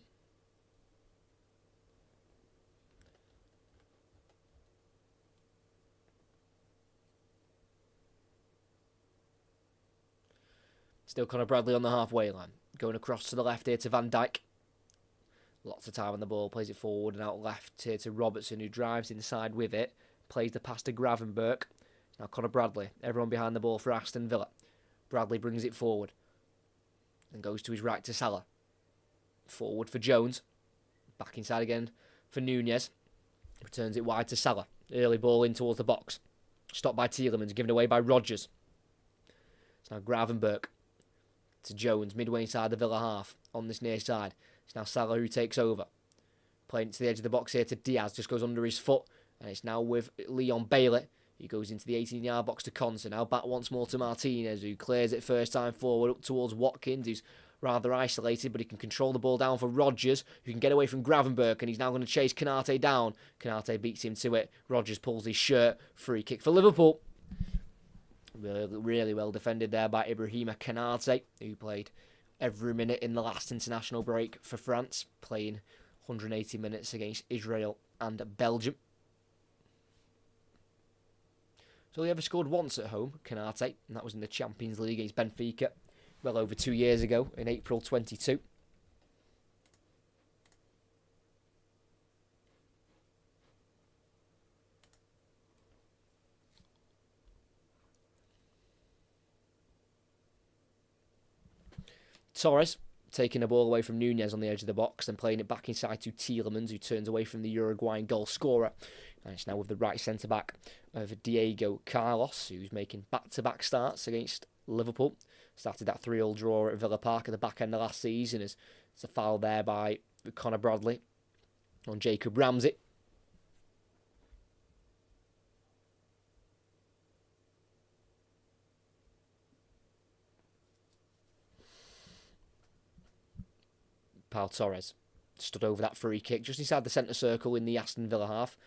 Still Conor Bradley on the halfway line. Going across to the left here to Van Dijk. Lots of time on the ball. Plays it forward and out left here to Robertson, who drives inside with it. Plays the pass to Gravenberch. Now Conor Bradley. Everyone behind the ball for Aston Villa. Bradley brings it forward. And goes to his right to Salah. Forward for Jones. Back inside again for Nunez. Returns it wide to Salah. Early ball in towards the box. Stopped by Tielemans. Given away by Rodgers. It's now Gravenberch to Jones, midway inside the Villa half, on this near side. It's now Salah who takes over. Playing it to the edge of the box here to Diaz, just goes under his foot, and it's now with Leon Bailey. He goes into the 18-yard box to Konsa, now back once more to Martinez, who clears it first time forward up towards Watkins, who's rather isolated, but he can control the ball down for Rodgers, who can get away from Gravenberch, and he's now going to chase Canate down. Canate beats him to it. Rodgers pulls his shirt. Free kick for Liverpool. Really well defended there by Ibrahima Canate, who played every minute in the last international break for France, playing 180 minutes against Israel and Belgium. So he ever scored once at home, Canate, and that was in the Champions League against Benfica, well over 2 years ago, in April 22. Torres taking the ball away from Nunez on the edge of the box and playing it back inside to Tielemans, who turns away from the Uruguayan goal scorer. And it's now with the right centre-back of Diego Carlos, who's making back-to-back starts against Liverpool. Started that 3-3 draw at Villa Park at the back end of last season. It's a foul there by Conor Bradley on Jacob Ramsey. Pau Torres stood over that free kick just inside the centre circle in the Aston Villa half.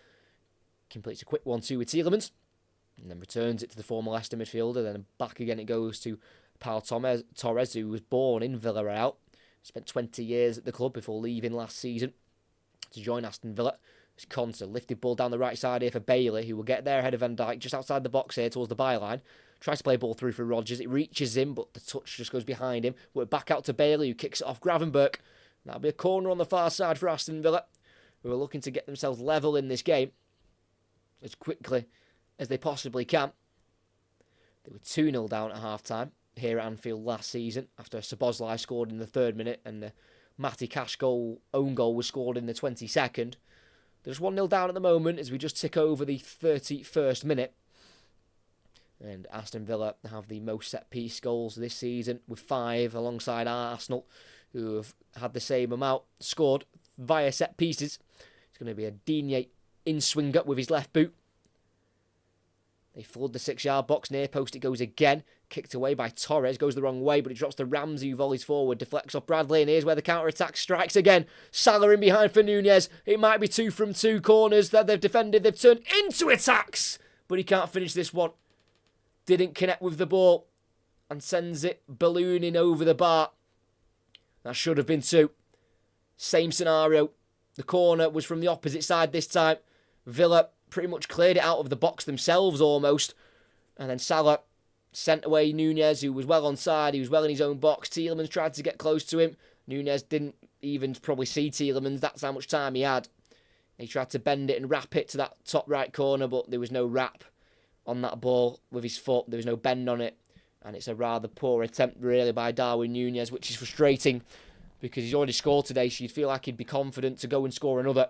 Completes a quick 1-2 with Tielemans and then returns it to the former Leicester midfielder. Then back again it goes to Pau Torres, who was born in Villarreal. Spent 20 years at the club before leaving last season to join Aston Villa. It's Conte, lifted ball down the right side here for Bailey, who will get there ahead of Van Dijk just outside the box here towards the byline. Tries to play a ball through for Rodgers. It reaches him, but the touch just goes behind him. We're back out to Bailey, who kicks it off Gravenberch. That'll be a corner on the far side for Aston Villa, who are looking to get themselves level in this game as quickly as they possibly can. They were 2-0 down at half-time here at Anfield last season after Szoboszlai scored in the 3rd minute and the Matty Cash own goal was scored in the 22nd. They're just 1-0 down at the moment as we just tick over the 31st minute. And Aston Villa have the most set-piece goals this season with 5 alongside Arsenal, who have had the same amount scored via set pieces. It's going to be a Digne in-swinger with his left boot. They flood the 6-yard box, near post it goes again. Kicked away by Torres, goes the wrong way, but it drops to Ramsey, who volleys forward, deflects off Bradley, and here's where the counter-attack strikes again. Salah in behind for Nunez. It might be 2 from 2 corners that they've defended. They've turned into attacks, but he can't finish this one. Didn't connect with the ball and sends it ballooning over the bar. That should have been 2. Same scenario. The corner was from the opposite side this time. Villa pretty much cleared it out of the box themselves almost. And then Salah sent away Nunez, who was well onside. He was well in his own box. Tielemans tried to get close to him. Nunez didn't even probably see Tielemans. That's how much time he had. He tried to bend it and wrap it to that top right corner, but there was no wrap on that ball with his foot. There was no bend on it. And it's a rather poor attempt, really, by Darwin Nunez, which is frustrating because he's already scored today, so you'd feel like he'd be confident to go and score another.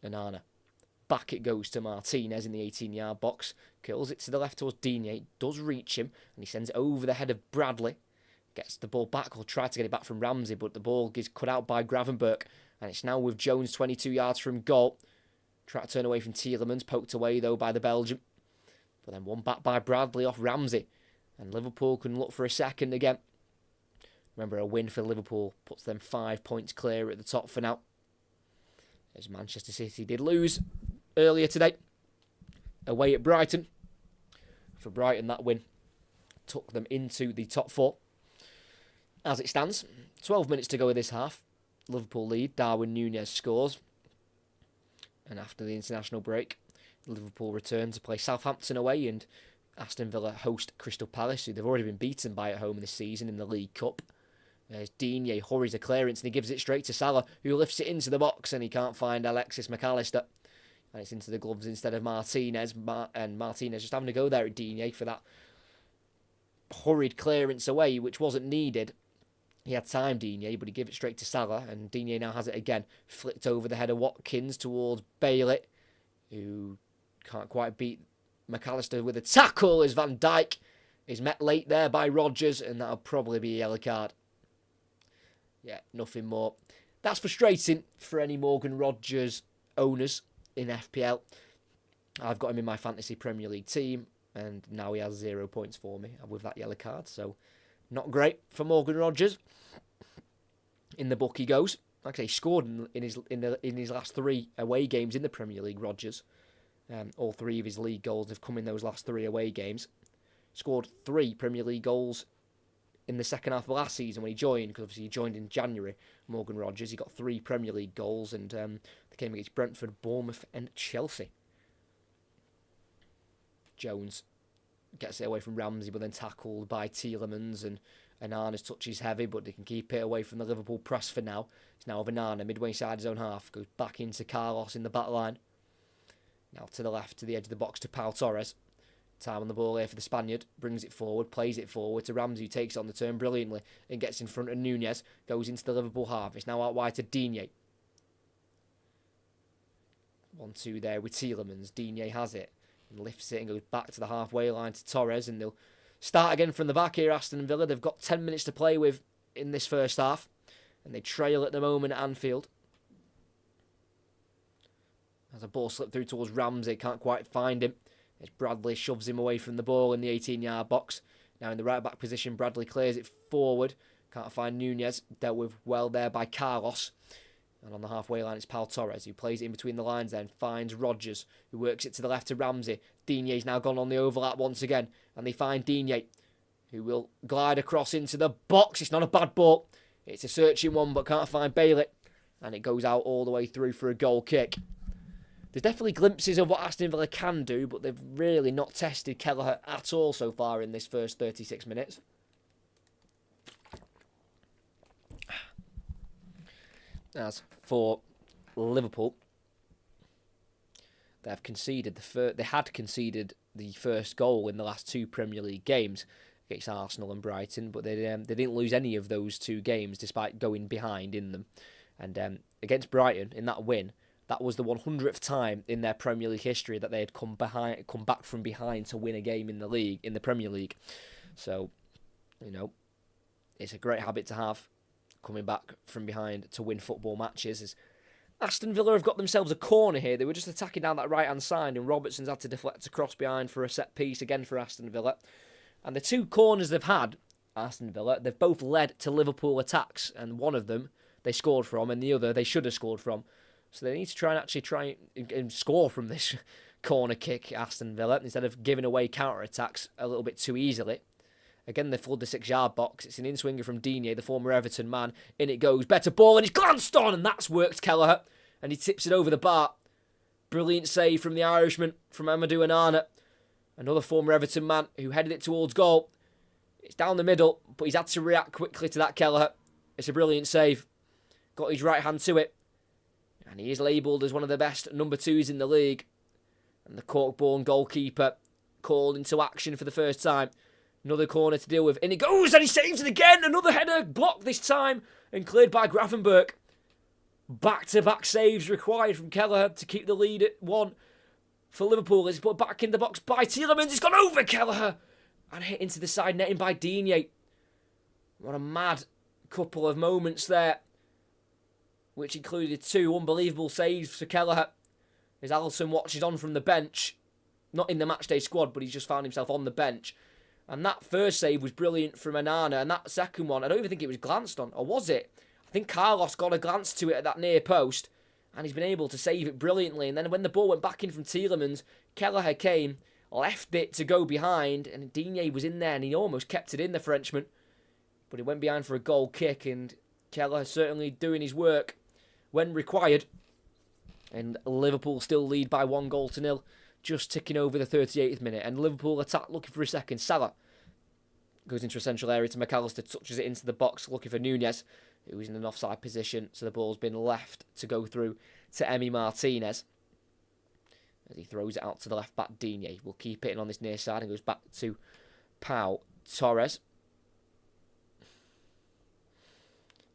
Onana. Back it goes to Martinez in the 18-yard box. Curls it to the left towards Digne. Does reach him, and he sends it over the head of Bradley. Gets the ball back, or try to get it back from Ramsey, but the ball is cut out by Gravenberch. And it's now with Jones 22 yards from goal. Try to turn away from Tielemans, poked away though by the Belgian. But then one back by Bradley off Ramsey. And Liverpool can look for a second again. Remember, a win for Liverpool puts them 5 points clear at the top for now. As Manchester City did lose earlier today, away at Brighton. For Brighton, that win took them into the top 4. As it stands, 12 minutes to go in this half. Liverpool lead. Darwin Nunez scores. And after the international break, Liverpool return to play Southampton away, and Aston Villa host Crystal Palace, who they've already been beaten by at home this season in the League Cup. As Digne hurries a clearance and he gives it straight to Salah, who lifts it into the box, and he can't find Alexis McAllister. And it's into the gloves instead of Martinez. And Martinez just having to go there at Digne for that hurried clearance away, which wasn't needed. He had time, Digne, but he gave it straight to Salah, and Digne now has it again. Flicked over the head of Watkins towards Bailey, who can't quite beat McAllister with a tackle as Van Dijk is met late there by Rodgers, and that'll probably be a yellow card. Yeah, nothing more. That's frustrating for any Morgan Rodgers owners in FPL. I've got him in my fantasy Premier League team, and now he has 0 points for me with that yellow card, so not great for Morgan Rodgers. In the book he goes. Actually, he scored in his last 3 away games in the Premier League, Rodgers. All 3 of his league goals have come in those last 3 away games. Scored 3 Premier League goals in the second half of last season when he joined, because obviously he joined in January, Morgan Rogers. He got 3 Premier League goals, and they came against Brentford, Bournemouth and Chelsea. Jones gets it away from Ramsey, but then tackled by Tielemans, and Onana's touch is heavy, but they can keep it away from the Liverpool press for now. It's now Onana, midway side his own half, goes back into Carlos in the back line. Now to the left, to the edge of the box to Pau Torres. Time on the ball here for the Spaniard. Brings it forward, plays it forward to Ramsey, who takes it on the turn brilliantly and gets in front of Nunez. Goes into the Liverpool half. It's now out wide to Digne. 1-2 there with Tielemans. Digne has it and lifts it and goes back to the halfway line to Torres, and they'll start again from the back here, Aston Villa. They've got 10 minutes to play with in this first half, and they trail at the moment at Anfield. As a ball slipped through towards Ramsey, can't quite find him. As Bradley shoves him away from the ball in the 18-yard box. Now in the right-back position, Bradley clears it forward. Can't find Nunez. Dealt with well there by Carlos. And on the halfway line, it's Pau Torres, who plays it in between the lines then. Finds Rogers, who works it to the left to Ramsey. Digne's now gone on the overlap once again. And they find Digne, who will glide across into the box. It's not a bad ball. It's a searching one, but can't find Bailey. And it goes out all the way through for a goal kick. There's definitely glimpses of what Aston Villa can do, but they've really not tested Kelleher at all so far in this first 36 minutes. As for Liverpool, they had conceded the first goal in the last 2 Premier League games against Arsenal and Brighton, but they didn't lose any of those 2 games despite going behind in them. And against Brighton, in that win, that was the 100th time in their Premier League history that they had come back from behind to win a game in the Premier League. So, it's a great habit to have, coming back from behind to win football matches. As Aston Villa have got themselves a corner here. They were just attacking down that right-hand side, and Robertson's had to deflect a cross behind for a set piece again for Aston Villa. And the 2 corners they've had, Aston Villa, they've both led to Liverpool attacks, and one of them they scored from, and the other they should have scored from. So they need to try and score from this corner kick, Aston Villa, instead of giving away counter-attacks a little bit too easily. Again, they flood the 6-yard box. It's an in-swinger from Digne, the former Everton man. In it goes. Better ball, and he's glanced on, and that's worked, Kelleher. And he tips it over the bar. Brilliant save from the Irishman, from Amadou Onana. Another former Everton man who headed it towards goal. It's down the middle, but he's had to react quickly to that, Kelleher. It's a brilliant save. Got his right hand to it. And he is labelled as one of the best number 2s in the league. And the Cork-born goalkeeper called into action for the first time. Another corner to deal with. In it goes, and he saves it again. Another header blocked this time and cleared by Gravenberch. Back-to-back saves required from Kelleher to keep the lead at 1 for Liverpool. It's put back in the box by Tielemans. It's gone over Kelleher and hit into the side netting by Digne. What a mad couple of moments there, which included 2 unbelievable saves for Kelleher, as Alisson watches on from the bench. Not in the matchday squad, but he's just found himself on the bench. And that first save was brilliant from Onana, and that second one, I don't even think it was glanced on, or was it? I think Carlos got a glance to it at that near post, and he's been able to save it brilliantly. And then when the ball went back in from Tielemans, Kelleher came, left it to go behind, and Digne was in there, and he almost kept it in, the Frenchman. But he went behind for a goal kick, and Kelleher certainly doing his work when required. And Liverpool still lead by 1-0, just ticking over the 38th minute. And Liverpool attack, looking for a second. Salah goes into a central area to McAllister, touches it into the box, looking for Nunez, who's in an offside position. So the ball's been left to go through to Emi Martinez, as he throws it out to the left back. Digne will keep it in on this near side and goes back to Pau Torres.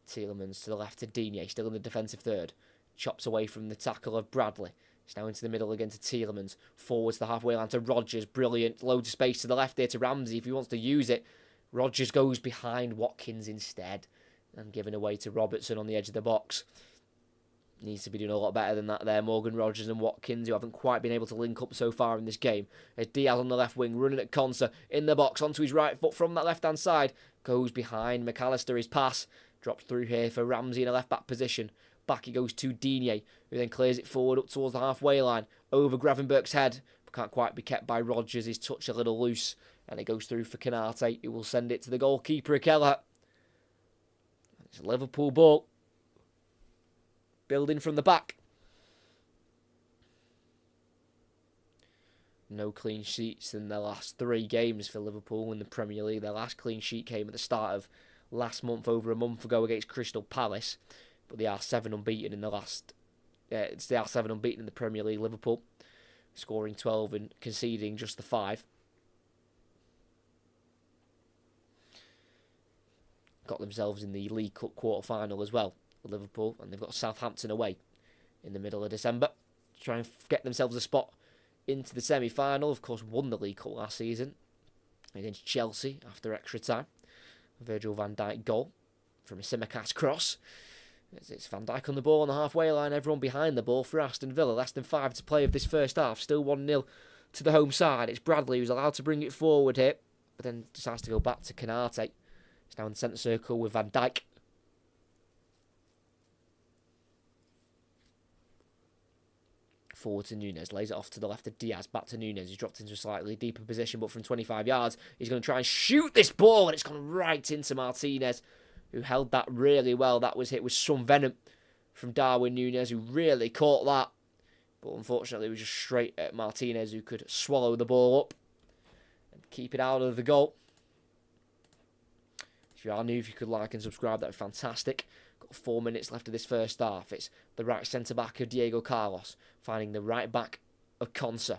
Tielemans to the left to Digne, still in the defensive third. Chops away from the tackle of Bradley. It's now into the middle again to Tielemans. Forwards the halfway line to Rogers. Brilliant. Loads of space to the left there to Ramsey if he wants to use it. Rogers goes behind Watkins instead, and giving away to Robertson on the edge of the box. Needs to be doing a lot better than that there. Morgan Rogers and Watkins, who haven't quite been able to link up so far in this game. As Diaz on the left wing, running at Konsa in the box onto his right foot from that left-hand side. Goes behind McAllister. His pass drops through here for Ramsey in a left-back position. Back it goes to Digne, who then clears it forward up towards the halfway line. Over Gravenberch's head. But can't quite be kept by Rodgers. His touch a little loose. And it goes through for Canate, who will send it to the goalkeeper, Keller. It's a Liverpool ball. Building from the back. No clean sheets in their last 3 games for Liverpool in the Premier League. Their last clean sheet came at the start of last month, over a month ago, against Crystal Palace. But they are 7 unbeaten in the last. They are 7 unbeaten in the Premier League. Liverpool scoring 12 and conceding just the 5. Got themselves in the League Cup quarter-final as well, Liverpool, and they've got Southampton away in the middle of December to try and get themselves a spot into the semi-final. Of course, won the League Cup last season against Chelsea after extra time. A Virgil van Dijk goal from a Simicast cross. It's Van Dijk on the ball on the halfway line, everyone behind the ball for Aston Villa. Less than 5 to play of this first half, still 1-0 to the home side. It's Bradley who's allowed to bring it forward here, but then decides to go back to Canate. He's now in the centre circle with Van Dijk. Forward to Nunez, lays it off to the left of Diaz, back to Nunez. He's dropped into a slightly deeper position, but from 25 yards, he's going to try and shoot this ball, and it's gone right into Martinez, who held that really well. That was hit with some venom from Darwin Nunez, who really caught that. But unfortunately, it was just straight at Martinez, who could swallow the ball up and keep it out of the goal. If you are new, if you could like and subscribe, that would be fantastic. Got 4 minutes left of this first half. It's the right centre-back of Diego Carlos, finding the right back of Konsa.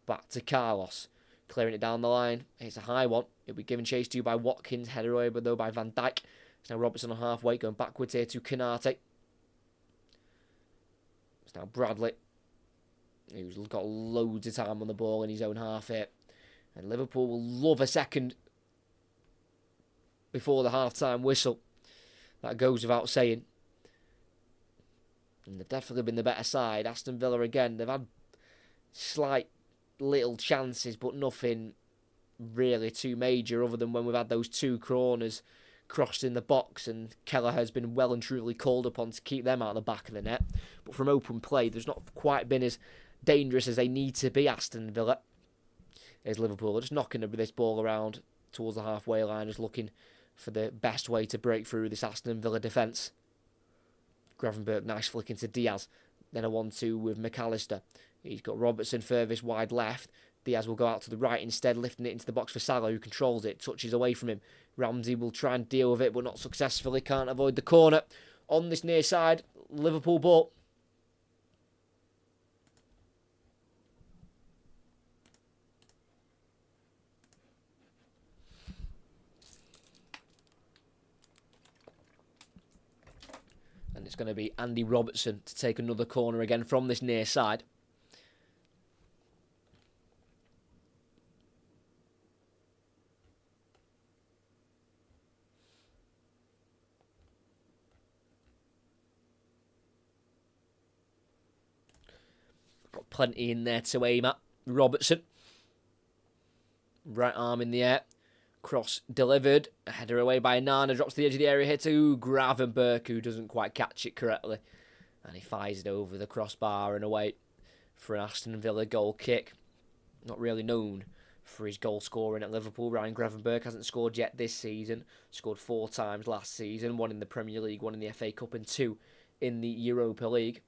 Back to Carlos, clearing it down the line. It's a high one. It'll be given chase to by Watkins, headed away though by Van Dijk. It's now Robertson on halfway, going backwards here to Canate. It's now Bradley, who's got loads of time on the ball in his own half here. And Liverpool will love a second before the half-time whistle. That goes without saying. And they've definitely been the better side. Aston Villa again, they've had slight little chances, but nothing really too major, other than when we've had those 2 corners crossed in the box, and Keller has been well and truly called upon to keep them out of the back of the net. But from open play, there's not quite been as dangerous as they need to be, Aston Villa. As Liverpool are just knocking this ball around towards the halfway line, just looking for the best way to break through this Aston Villa defence. Gravenberch, nice flick into Diaz. Then a 1-2 with McAllister. He's got Robertson furthest wide left. Diaz will go out to the right instead, lifting it into the box for Salah, who controls it, touches away from him. Ramsey will try and deal with it, but not successfully. Can't avoid the corner. On this near side, Liverpool ball. And it's going to be Andy Robertson to take another corner again from this near side. Got plenty in there to aim at. Robertson. Right arm in the air. Cross delivered. A header away by Nana. Drops to the edge of the area here to Gravenberch, who doesn't quite catch it correctly. And he fires it over the crossbar and away for an Aston Villa goal kick. Not really known for his goal scoring at Liverpool. Ryan Gravenberch hasn't scored yet this season. Scored 4 times last season. 1 in the Premier League, 1 in the FA Cup and 2 in the Europa League.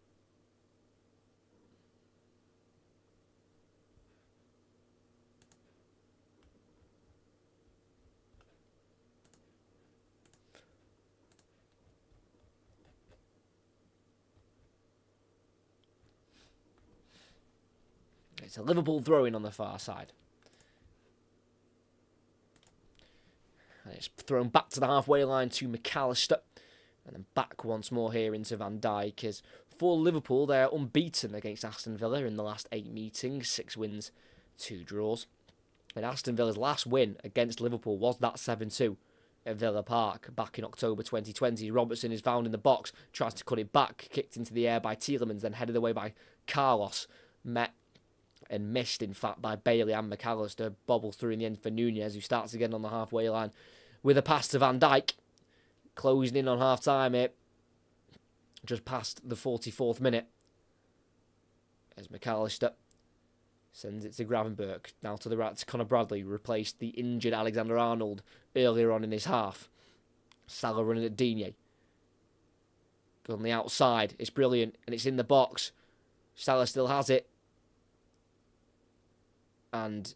It's a Liverpool throw-in on the far side. And it's thrown back to the halfway line to McAllister. And then back once more here into Van Dijk. As for Liverpool, they are unbeaten against Aston Villa in the last 8 meetings. 6 wins, 2 draws. And Aston Villa's last win against Liverpool was that 7-2 at Villa Park back in October 2020. Robertson is found in the box, tries to cut it back, kicked into the air by Tielemans, then headed away by Carlos. Met and missed, in fact, by Bailey and McAllister. Bobbles through in the end for Nunez, who starts again on the halfway line with a pass to Van Dijk. Closing in on half-time here. just past the 44th minute, as McAllister sends it to Gravenberch. Now to the right to Conor Bradley, who replaced the injured Alexander-Arnold earlier on in this half. Salah running at Digne. Go on the outside. It's brilliant, and it's in the box. Salah still has it. And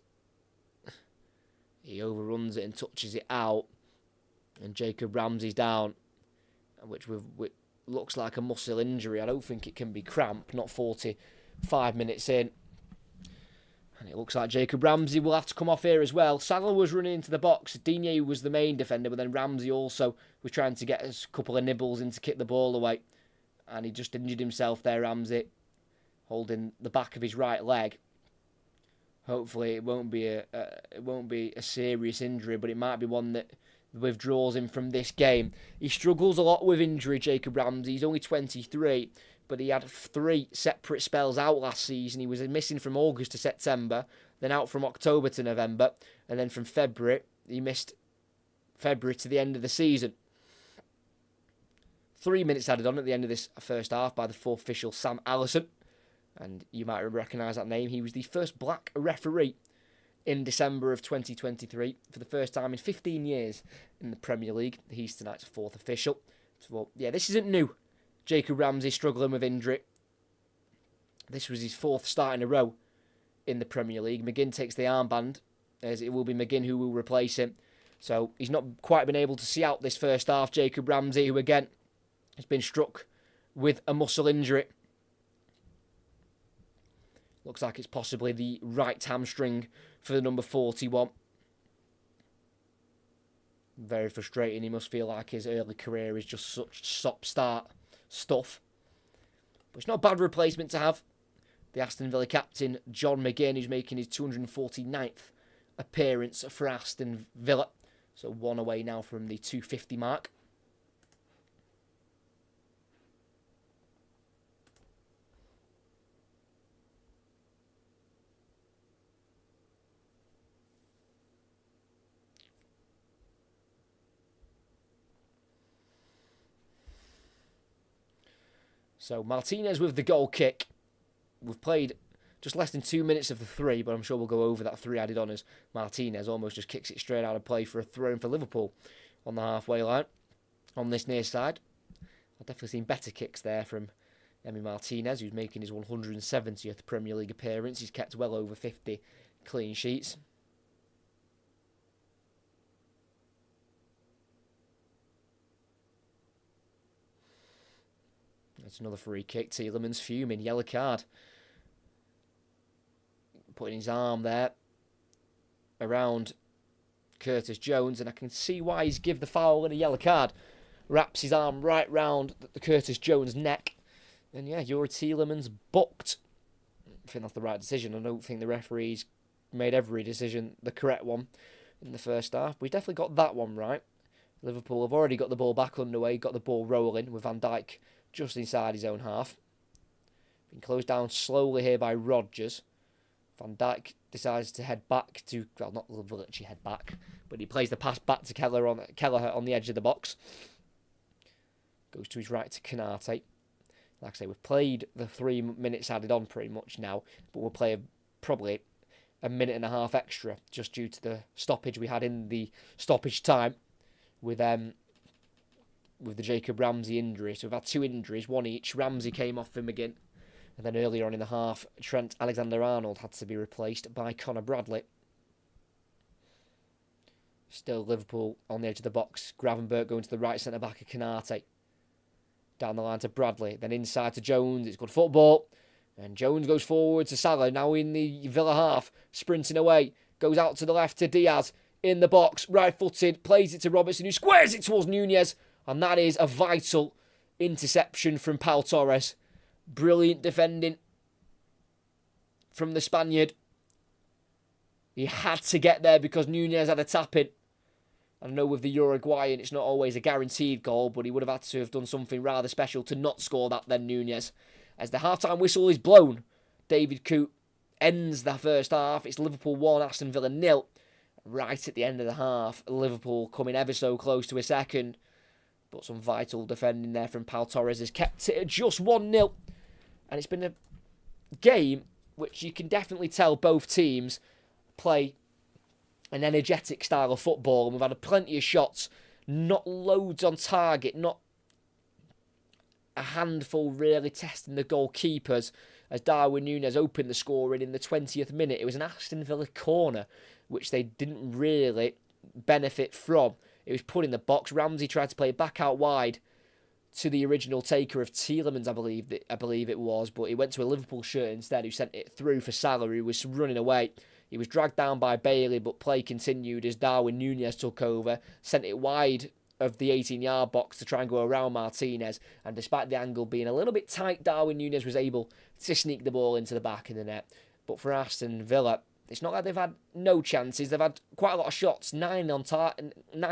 he overruns it and touches it out. And Jacob Ramsey's down, which looks like a muscle injury. I don't think it can be cramp, not 45 minutes in. And it looks like Jacob Ramsey will have to come off here as well. Salah was running into the box. Digne was the main defender, but then Ramsey also was trying to get a couple of nibbles in to kick the ball away. And he just injured himself there, Ramsey, holding the back of his right leg. Hopefully it won't be a serious injury, but it might be one that withdraws him from this game. He struggles a lot with injury, Jacob Ramsey. He's only 23. But he had 3 separate spells out last season. He was missing from August to September, then out from October to November, and then from February, he missed February to the end of the season. 3 minutes added on at the end of this first half by the fourth official, Sam Allison. And you might recognise that name. He was the first black referee in December of 2023 for the first time in 15 years in the Premier League. He's tonight's fourth official. So, well, yeah, this isn't new. Jacob Ramsey struggling with injury. This was his 4th start in a row in the Premier League. McGinn takes the armband, as it will be McGinn who will replace him. So he's not quite been able to see out this first half. Jacob Ramsey, who again has been struck with a muscle injury. Looks like it's possibly the right hamstring for the number 41. Very frustrating. He must feel like his early career is just such stop-start stuff. But it's not a bad replacement to have. The Aston Villa captain, John McGinn, who's making his 249th appearance for Aston Villa. So 1 away now from the 250 mark. So Martinez with the goal kick. We've played just less than 2 minutes of the 3, but I'm sure we'll go over that 3 added on as Martinez almost just kicks it straight out of play for a throw-in for Liverpool on the halfway line on this near side. I've definitely seen better kicks there from Emi Martinez, who's making his 170th Premier League appearance. He's kept well over 50 clean sheets. That's another free kick. Tielemans fuming. Yellow card. Putting his arm there around Curtis Jones. And I can see why he's give the foul and a yellow card. Wraps his arm right round the Curtis Jones' neck. And yeah, Youri Tielemans booked. I think that's the right decision. I don't think the referees made every decision the correct one in the first half. But we definitely got that one right. Liverpool have already got the ball back underway. Got the ball rolling with Van Dijk just inside his own half. Been closed down slowly here by Rodgers. Van Dijk decides to head back to, well, not literally head back, but he plays the pass back to Kelleher on the edge of the box. Goes to his right to Canate. Like I say, we've played the 3 minutes added on pretty much now, but we'll play probably a minute and a half extra just due to the stoppage we had in the stoppage time with the Jacob Ramsey injury. So we've had 2 injuries, 1 each. Ramsey came off him again. And then earlier on in the half, Trent Alexander-Arnold had to be replaced by Conor Bradley. Still Liverpool on the edge of the box. Gravenberch going to the right centre-back of Canate. Down the line to Bradley. Then inside to Jones. It's good football. And Jones goes forward to Salah. Now in the Villa half. Sprinting away. Goes out to the left to Diaz. In the box. Right-footed. Plays it to Robertson, who squares it towards Nunez. And that is a vital interception from Pau Torres. Brilliant defending from the Spaniard. He had to get there because Nunez had a tap-in. I know with the Uruguayan it's not always a guaranteed goal, but he would have had to have done something rather special to not score that then, Nunez. As the half-time whistle is blown, David Coote ends the first half. It's Liverpool 1, Aston Villa 0. Right at the end of the half, Liverpool coming ever so close to a second. But some vital defending there from Pau Torres has kept it at just 1-0. And it's been a game which you can definitely tell both teams play an energetic style of football. And we've had plenty of shots, not loads on target, not a handful really testing the goalkeepers, as Darwin Nunez opened the scoring in the 20th minute. It was an Aston Villa corner, which they didn't really benefit from. It was put in the box. Ramsey tried to play it back out wide to the original taker of Tielemans, I believe it was, but it went to a Liverpool shirt instead, who sent it through for Salah, who was running away. He was dragged down by Bailey, but play continued as Darwin Nunez took over, sent it wide of the 18-yard box to try and go around Martinez, and despite the angle being a little bit tight, Darwin Nunez was able to sneak the ball into the back of the net. But for Aston Villa, it's not like they've had no chances. They've had quite a lot of shots, 9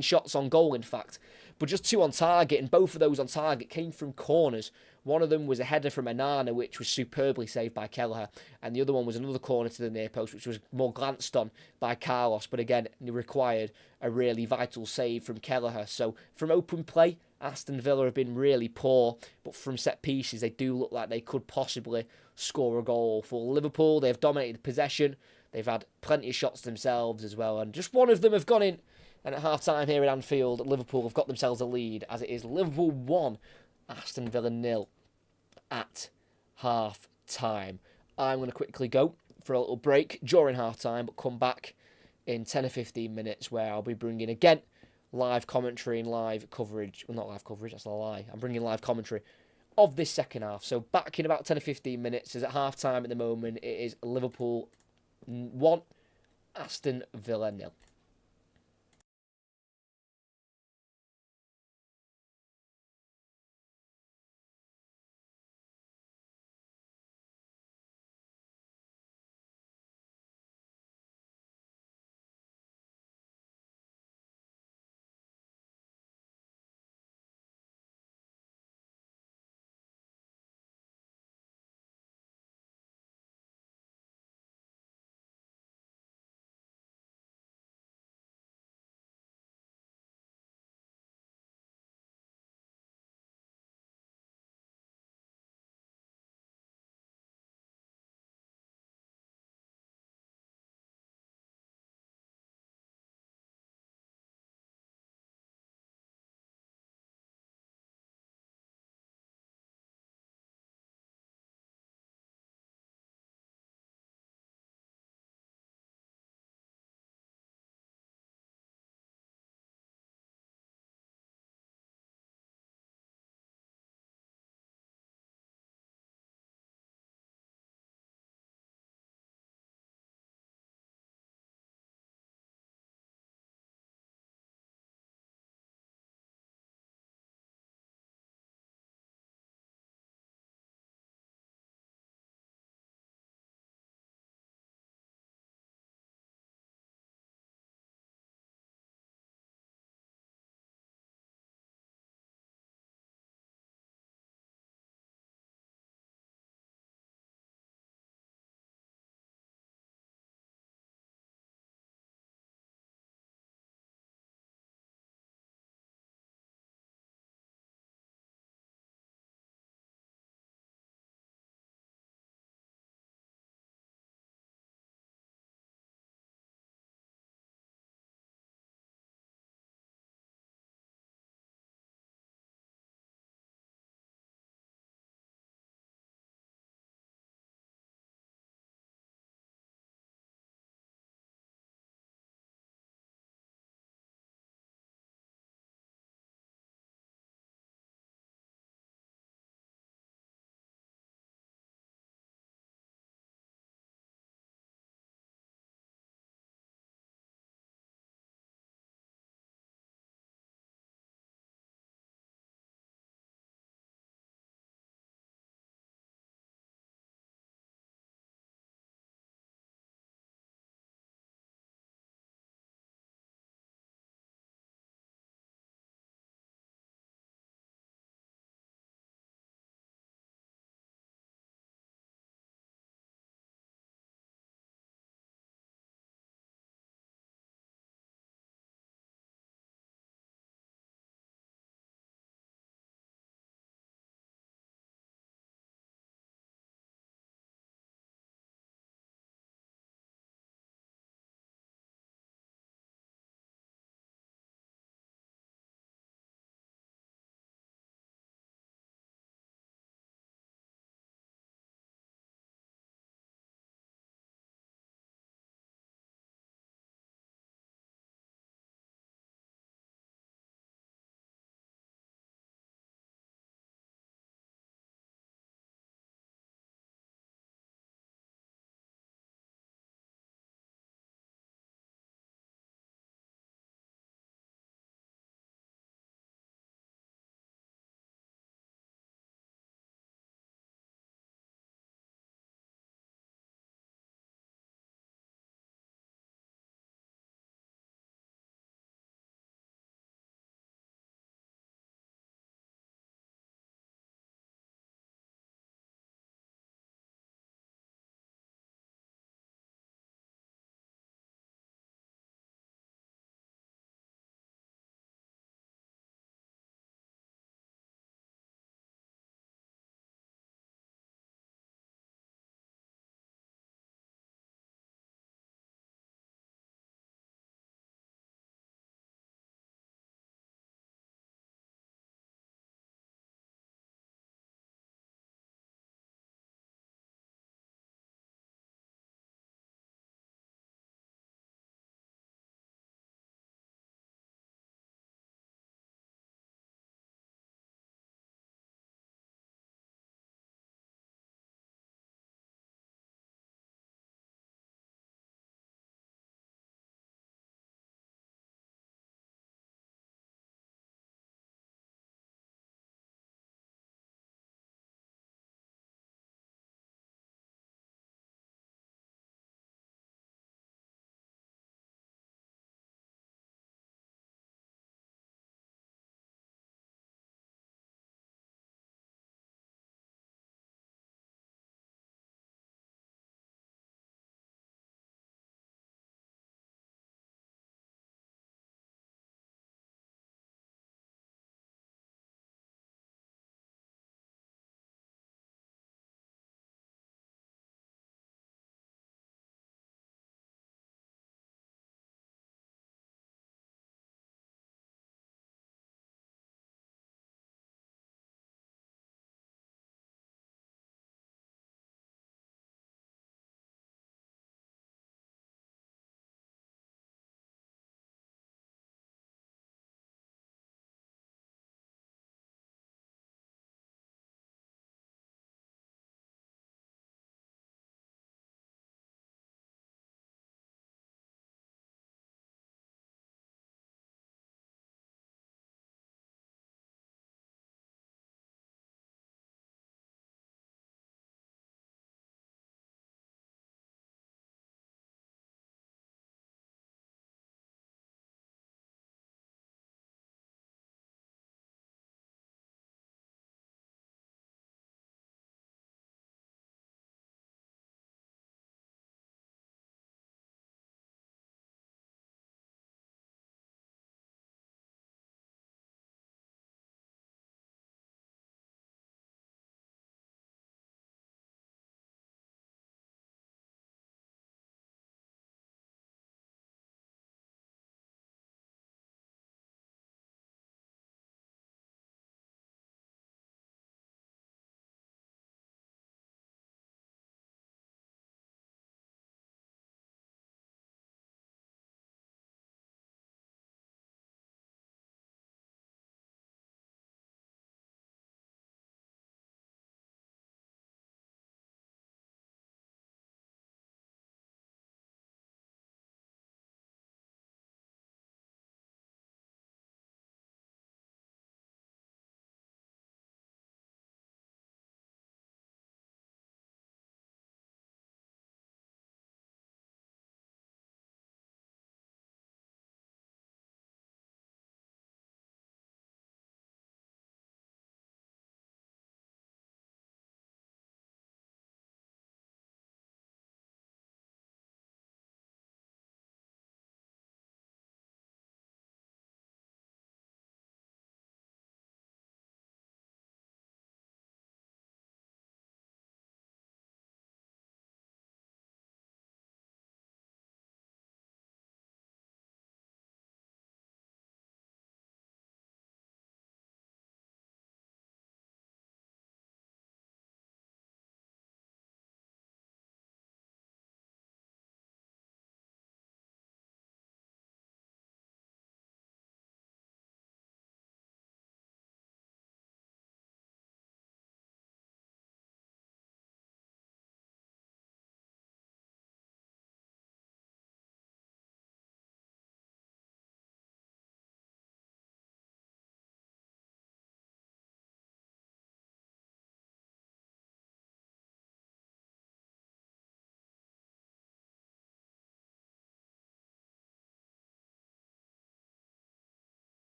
shots on goal, in fact, but just 2 on target, and both of those on target came from corners. One of them was a header from Anana, which was superbly saved by Kelleher, and the other one was another corner to the near post, which was more glanced on by Carlos, but again, it required a really vital save from Kelleher. So from open play, Aston Villa have been really poor, but from set pieces, they do look like they could possibly score a goal. For Liverpool, they've dominated possession. They've had plenty of shots themselves as well, and just one of them have gone in. And at half-time here at Anfield, Liverpool have got themselves a lead, as it is Liverpool 1, Aston Villa 0 at half-time. I'm going to quickly go for a little break during half-time, but come back in 10 or 15 minutes, where I'll be bringing, again, live commentary and live coverage. Well, not live coverage, that's a lie. I'm bringing live commentary of this second half. So back in about 10 or 15 minutes, as at half-time at the moment, it is Liverpool 1, Aston Villa 0.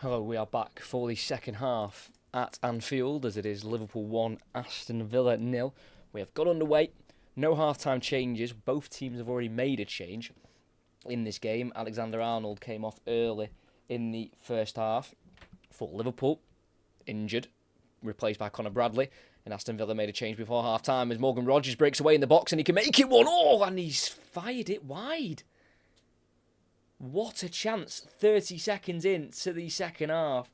Hello, we are back for the second half at Anfield as it is Liverpool 1, Aston Villa 0. We have got underway, no half-time changes, both teams have already made a change in this game. Alexander-Arnold came off early in the first half for Liverpool, injured, replaced by Conor Bradley, and Aston Villa made a change before half-time as Morgan Rogers breaks away in the box and he can make it 1-0 and he's fired it wide. What a chance, 30 seconds into the second half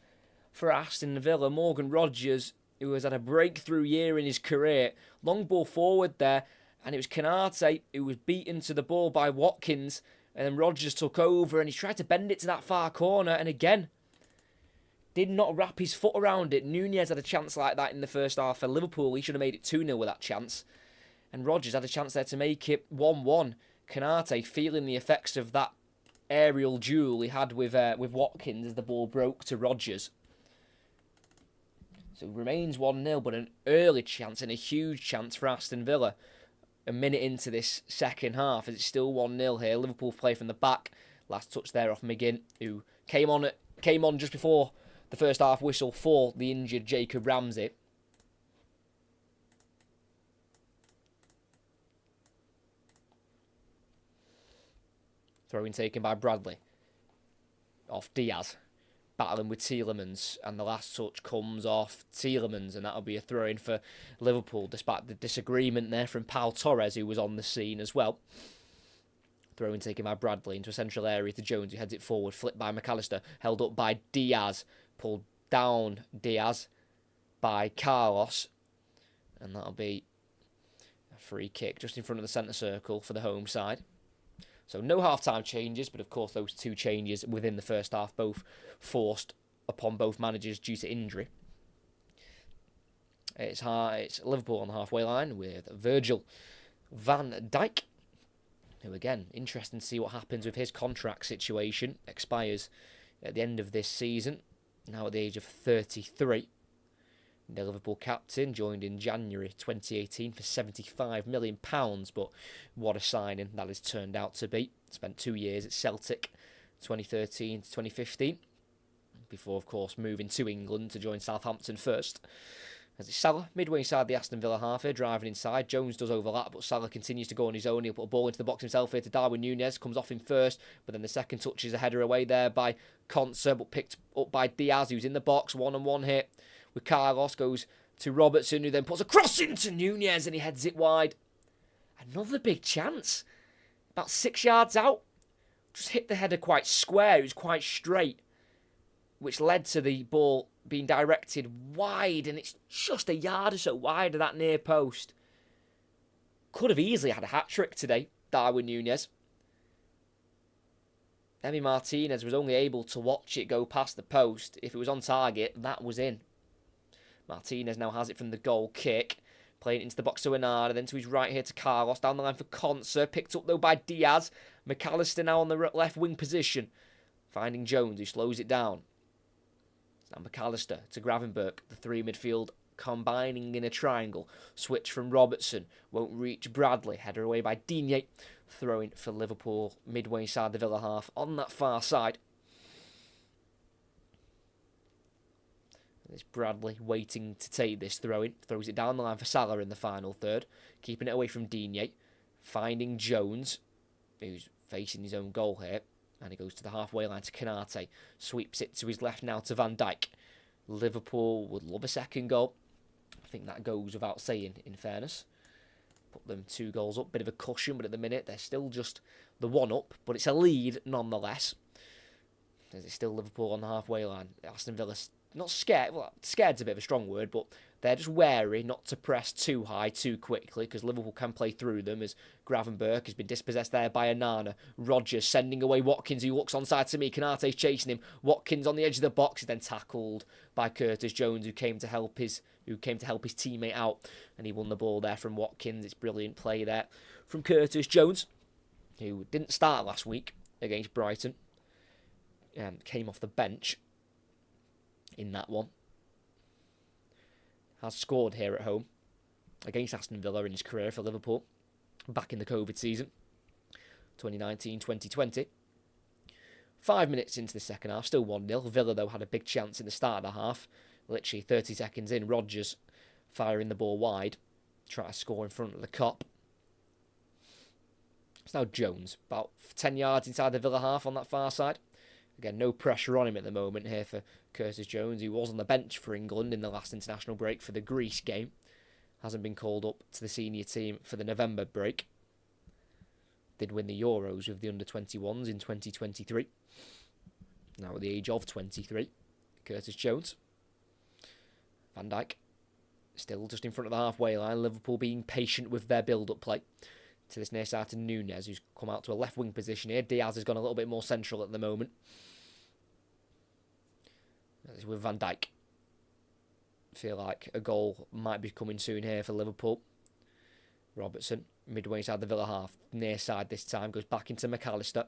for Aston Villa. Morgan Rogers, who has had a breakthrough year in his career, long ball forward there, and it was Canate who was beaten to the ball by Watkins, and then Rogers took over and he tried to bend it to that far corner, and again, did not wrap his foot around it. Nunez had a chance like that in the first half for Liverpool. He should have made it 2-0 with that chance. And Rogers had a chance there to make it 1-1. Canate feeling the effects of that aerial duel he had with Watkins as the ball broke to Rogers. So it remains 1-0, but an early chance and a huge chance for Aston Villa. A minute into this second half, as it's still 1-0 here. Liverpool play from the back. Last touch there off McGinn, who came on just before the first half whistle for the injured Jacob Ramsey. Throw-in taken by Bradley. Off Diaz. Battling with Tielemans. And the last touch comes off Tielemans. And that'll be a throw-in for Liverpool, despite the disagreement there from Pau Torres, who was on the scene as well. Throw-in taken by Bradley into a central area to Jones, who heads it forward. Flipped by McAllister. Held up by Diaz. Pulled down Diaz by Carlos. And that'll be a free kick just in front of the centre circle for the home side. So no half-time changes, but of course those two changes within the first half, both forced upon both managers due to injury. It's Liverpool on the halfway line with Virgil van Dijk, who again, interesting to see what happens with his contract situation. Expires at the end of this season, now at the age of 33. The Liverpool captain joined in January 2018 for £75 million, but what a signing that has turned out to be. Spent 2 years at Celtic, 2013 to 2015, before, of course, moving to England to join Southampton first. As it's Salah, midway inside the Aston Villa half here, driving inside. Jones does overlap, but Salah continues to go on his own. He'll put a ball into the box himself here to Darwin Nunez. Comes off him first, but then the second touch is a header away there by Konsa, but picked up by Diaz, who's in the box. 1-on-1 hit with Carlos, goes to Robertson, who then puts a cross into Nunez, and he heads it wide. Another big chance. About 6 yards out. Just hit the header quite square. It was quite straight, which led to the ball being directed wide, and it's just a yard or so wide of that near post. Could have easily had a hat-trick today, Darwin Nunez. Emi Martinez was only able to watch it go past the post. If it was on target, that was in. Martinez now has it from the goal kick. Playing it into the box to Inada, then to his right here to Carlos. Down the line for Konsa. Picked up though by Diaz. McAllister now on the left wing position. Finding Jones, who slows it down. Now McAllister to Gravenberch. The three midfield combining in a triangle. Switch from Robertson. Won't reach Bradley. Header away by Digne. Throwing for Liverpool midway inside the Villa half on that far side. It's Bradley waiting to take this throw-in. Throws it down the line for Salah in the final third. Keeping it away from Digne. Finding Jones, who's facing his own goal here. And he goes to the halfway line to Canate. Sweeps it to his left now to Van Dijk. Liverpool would love a second goal. I think that goes without saying, in fairness. Put them 2 goals up. Bit of a cushion, but at the minute they're still just the one up. But it's a lead nonetheless. As it's still Liverpool on the halfway line. Aston Villa not scared. Well, scared's a bit of a strong word, but they're just wary not to press too high too quickly because Liverpool can play through them as Gravenberch has been dispossessed there by Onana. Rogers sending away Watkins, who looks onside to me. Canate's chasing him. Watkins on the edge of the box is then tackled by Curtis Jones, who came to help his teammate out, and he won the ball there from Watkins. It's brilliant play there from Curtis Jones, who didn't start last week against Brighton. Came off the bench in that one. Has scored here at home against Aston Villa in his career for Liverpool back in the COVID season 2019-2020. 5 minutes into the second half, still 1-0. Villa, though, had a big chance in the start of the half. Literally 30 seconds in, Rodgers firing the ball wide. Try to score in front of the Kop. It's now Jones, about 10 yards inside the Villa half on that far side. Again, no pressure on him at the moment here for Curtis Jones, who was on the bench for England in the last international break for the Greece game. Hasn't been called up to the senior team for the November break. Did win the Euros with the under-21s in 2023. Now at the age of 23, Curtis Jones. Van Dijk still just in front of the halfway line. Liverpool being patient with their build-up play. To this near side to Nunez, who's come out to a left wing position here. Diaz has gone a little bit more central at the moment. With Van Dijk. Feel like a goal might be coming soon here for Liverpool. Robertson, midway inside the Villa half. Near side this time, goes back into McAllister.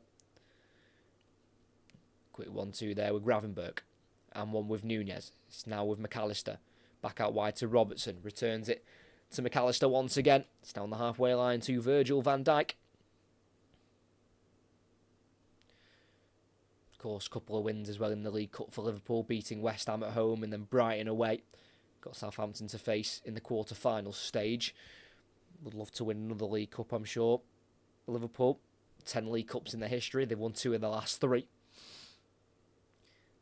Quick 1-2 there with Gravenberch. And one with Nunez. It's now with McAllister. Back out wide to Robertson. Returns it to McAllister once again. It's down the halfway line to Virgil van Dijk. Of course, a couple of wins as well in the League Cup for Liverpool, beating West Ham at home and then Brighton away. Got Southampton to face in the quarter-final stage. Would love to win another League Cup, I'm sure. Liverpool, 10 League Cups in their history. They've won 2 in the last 3.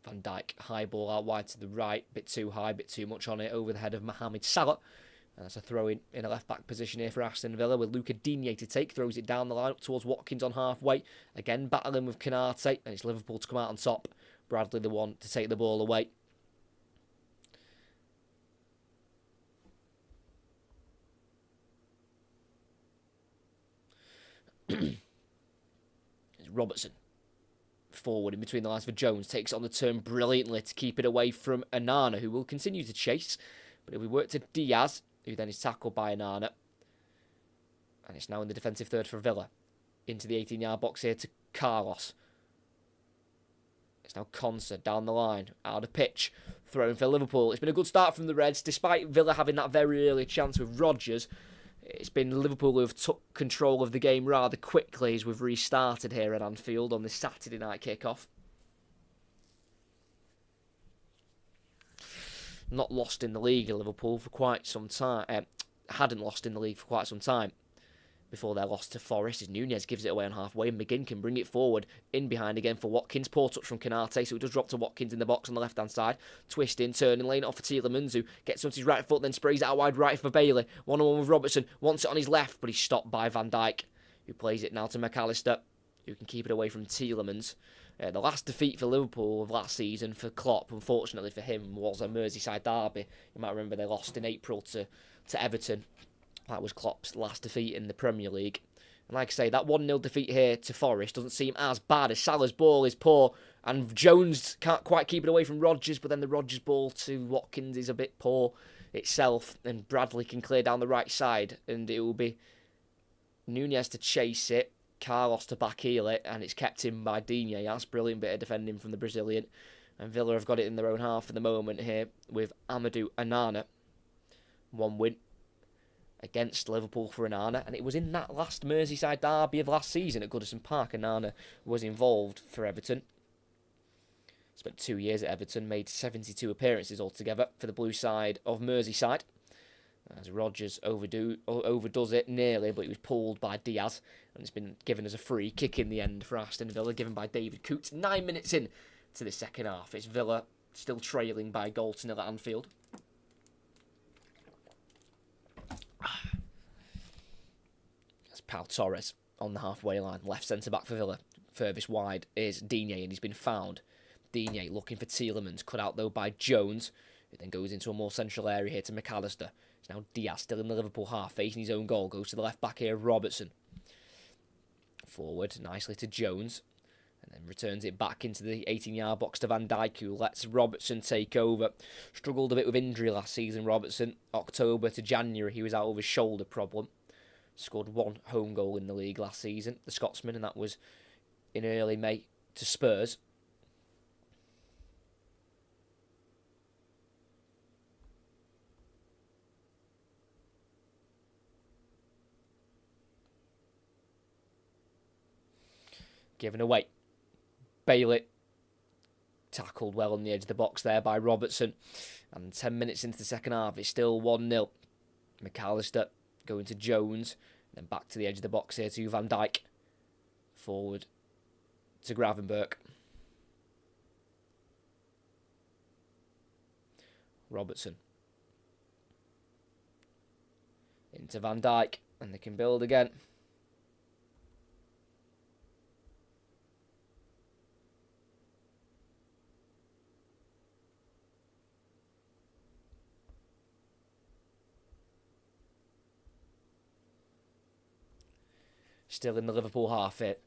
Van Dijk, high ball out wide to the right. Bit too high, bit too much on it. Over the head of Mohamed Salah. And that's a throw-in in a left-back position here for Aston Villa with Luca Digne to take. Throws it down the line up towards Watkins on halfway. Again, battling with Canate. And it's Liverpool to come out on top. Bradley the one to take the ball away. It's Robertson. Forward in between the lines for Jones. Takes it on the turn brilliantly to keep it away from Onana, who will continue to chase. But it'll be worked to Diaz, who then is tackled by Onana. And it's now in the defensive third for Villa. Into the 18-yard box here to Carlos. It's now Konsa down the line, out of pitch. Throwing for Liverpool. It's been a good start from the Reds, despite Villa having that very early chance with Rodgers. It's been Liverpool who have took control of the game rather quickly as we've restarted here at Anfield on this Saturday night kick-off. Not lost in the league in Liverpool for quite some time. Hadn't lost in the league for quite some time before their loss to Forest, as Nunez gives it away on halfway and McGinn can bring it forward in behind again for Watkins. Poor touch from Canate, so it does drop to Watkins in the box on the left hand side. Twisting, turning, laying it off for Tielemans, who gets onto his right foot, then sprays it out wide right for Bailey. 1-on-1 with Robertson, wants it on his left, but he's stopped by Van Dijk, who plays it now to McAllister, who can keep it away from Tielemans. The last defeat for Liverpool of last season for Klopp, unfortunately for him, was a Merseyside derby. You might remember they lost in April to Everton. That was Klopp's last defeat in the Premier League. And like I say, that 1-0 defeat here to Forest doesn't seem as bad as Salah's ball is poor. And Jones can't quite keep it away from Rodgers, but then the Rodgers ball to Watkins is a bit poor itself. And Bradley can clear down the right side. And it will be Nunez to chase it, Carlos to backheel it, and it's kept in by Digne. That's a brilliant bit of defending from the Brazilian. And Villa have got it in their own half for the moment here with Amadou Onana. 1 win against Liverpool for Onana, and it was in that last Merseyside derby of last season at Goodison Park. Onana was involved for Everton. Spent 2 years at Everton, made 72 appearances altogether for the blue side of Merseyside. As Rodgers overdoes it nearly, but he was pulled by Diaz, and it's been given as a free kick in the end for Aston Villa, given by David Coote. 9 minutes in to the second half. It's Villa still trailing by a goal to nil at Anfield. That's Pau Torres on the halfway line, left centre-back for Villa. Furthest wide is Digne, and he's been found. Digne looking for Tielemans, cut out though by Jones, who then goes into a more central area here to McAllister. It's now Diaz still in the Liverpool half, facing his own goal, goes to the left-back here, Robertson. Forward, nicely to Jones, and then returns it back into the 18-yard box to Van Dijk, who lets Robertson take over. Struggled a bit with injury last season, Robertson. October to January, he was out with a shoulder problem. Scored 1 home goal in the league last season, the Scotsman, and that was in early May to Spurs. Given away Bailey tackled well on the edge of the box there by Robertson. And 10 minutes into the second half, it's still 1-0. McAllister going to Jones. Then back to the edge of the box here to Van Dijk. Forward to Gravenberch. Robertson. Into Van Dijk. And they can build again. Still in the Liverpool half it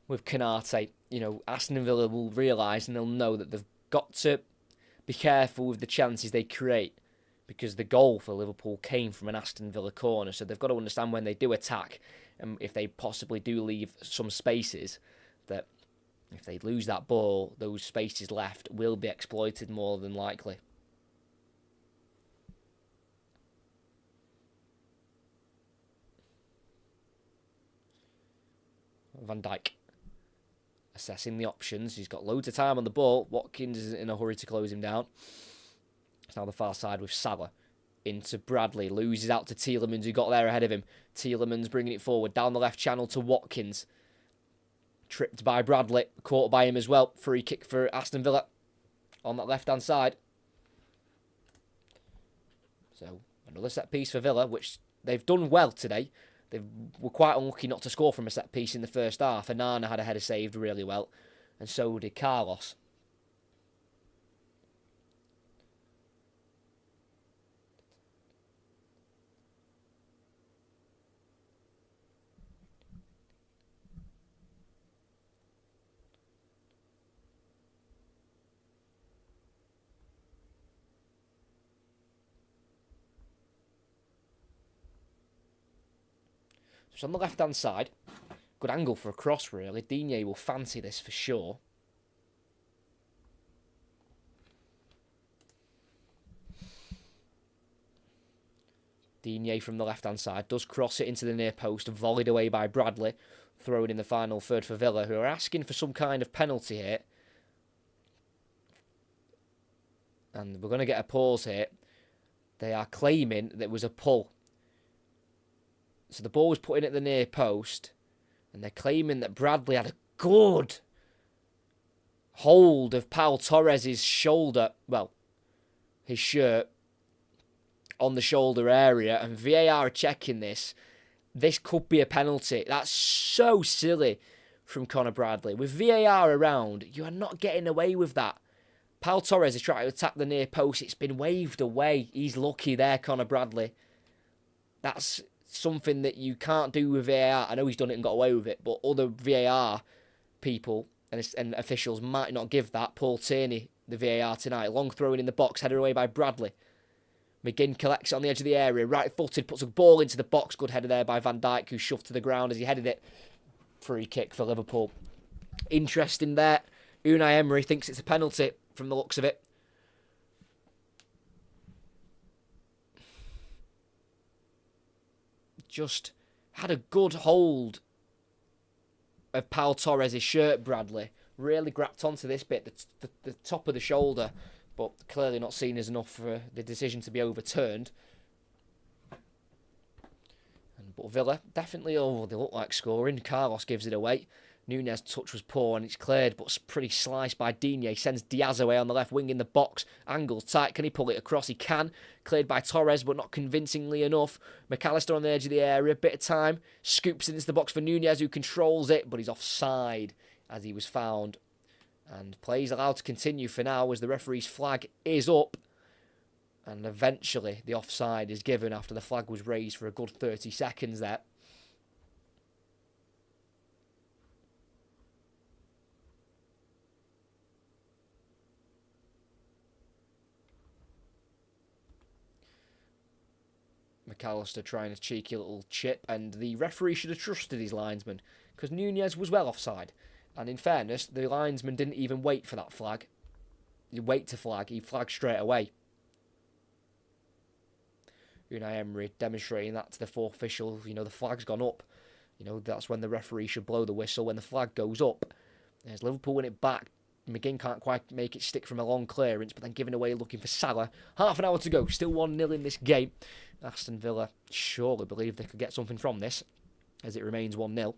with Canate. You know, Aston Villa will realise and they'll know that they've got to be careful with the chances they create, because the goal for Liverpool came from an Aston Villa corner. So they've got to understand when they do attack, and if they possibly do leave some spaces, that if they lose that ball, those spaces left will be exploited more than likely. Van Dijk assessing the options. He's got loads of time on the ball. Watkins isn't in a hurry to close him down. It's now the far side with Salah. Into Bradley. Loses out to Tielemans, who got there ahead of him. Tielemans bringing it forward. Down the left channel to Watkins. Tripped by Bradley. Caught by him as well. Free kick for Aston Villa on that left-hand side. So, another set piece for Villa, which they've done well today. They were quite unlucky not to score from a set piece in the first half. Anana had a header saved really well, and so did Carlos. So on the left-hand side, good angle for a cross, really. Digne will fancy this for sure. Digne from the left-hand side does cross it into the near post, volleyed away by Bradley. Thrown in the final third for Villa, who are asking for some kind of penalty here. And we're going to get a pause here. They are claiming that it was a pull. So the ball was put in at the near post, and they're claiming that Bradley had a good hold of Paul Torres' shoulder, well, his shirt, on the shoulder area, and VAR are checking this. This could be a penalty. That's so silly from Conor Bradley. With VAR around, you are not getting away with that. Paul Torres is trying to attack the near post. It's been waved away. He's lucky there, Conor Bradley. That's something that you can't do with VAR. I know he's done it and got away with it, but other VAR people and officials might not give that. Paul Tierney, the VAR tonight. Long throwing in the box, headed away by Bradley. McGinn collects it on the edge of the area. Right-footed, puts a ball into the box. Good header there by Van Dijk, who shoved to the ground as he headed it. Free kick for Liverpool. Interesting there. Unai Emery thinks it's a penalty from the looks of it. Just had a good hold of Paul Torres' shirt, Bradley. Really grabbed onto this bit, the top of the shoulder, but clearly not seen as enough for the decision to be overturned. But Villa, definitely, they look like scoring. Carlos gives it away. Nunez' touch was poor and it's cleared, but it's pretty sliced by Digne. Sends Diaz away on the left wing in the box. Angle's tight. Can he pull it across? He can. Cleared by Torres, but not convincingly enough. McAllister on the edge of the area. Bit of time. Scoops it into the box for Nunez, who controls it, but he's offside as he was found. And play is allowed to continue for now as the referee's flag is up. And eventually the offside is given after the flag was raised for a good 30 seconds there. McAllister trying a cheeky little chip, and the referee should have trusted his linesman because Nunez was well offside. And in fairness, the linesman didn't even wait for that flag. He flagged straight away. Unai Emery demonstrating that to the fourth official. The flag's gone up. That's when the referee should blow the whistle, when the flag goes up. As Liverpool win it back, McGinn can't quite make it stick from a long clearance, but then giving away looking for Salah. Half an hour to go, still 1-0 in this game. Aston Villa surely believe they could get something from this, as it remains 1-0.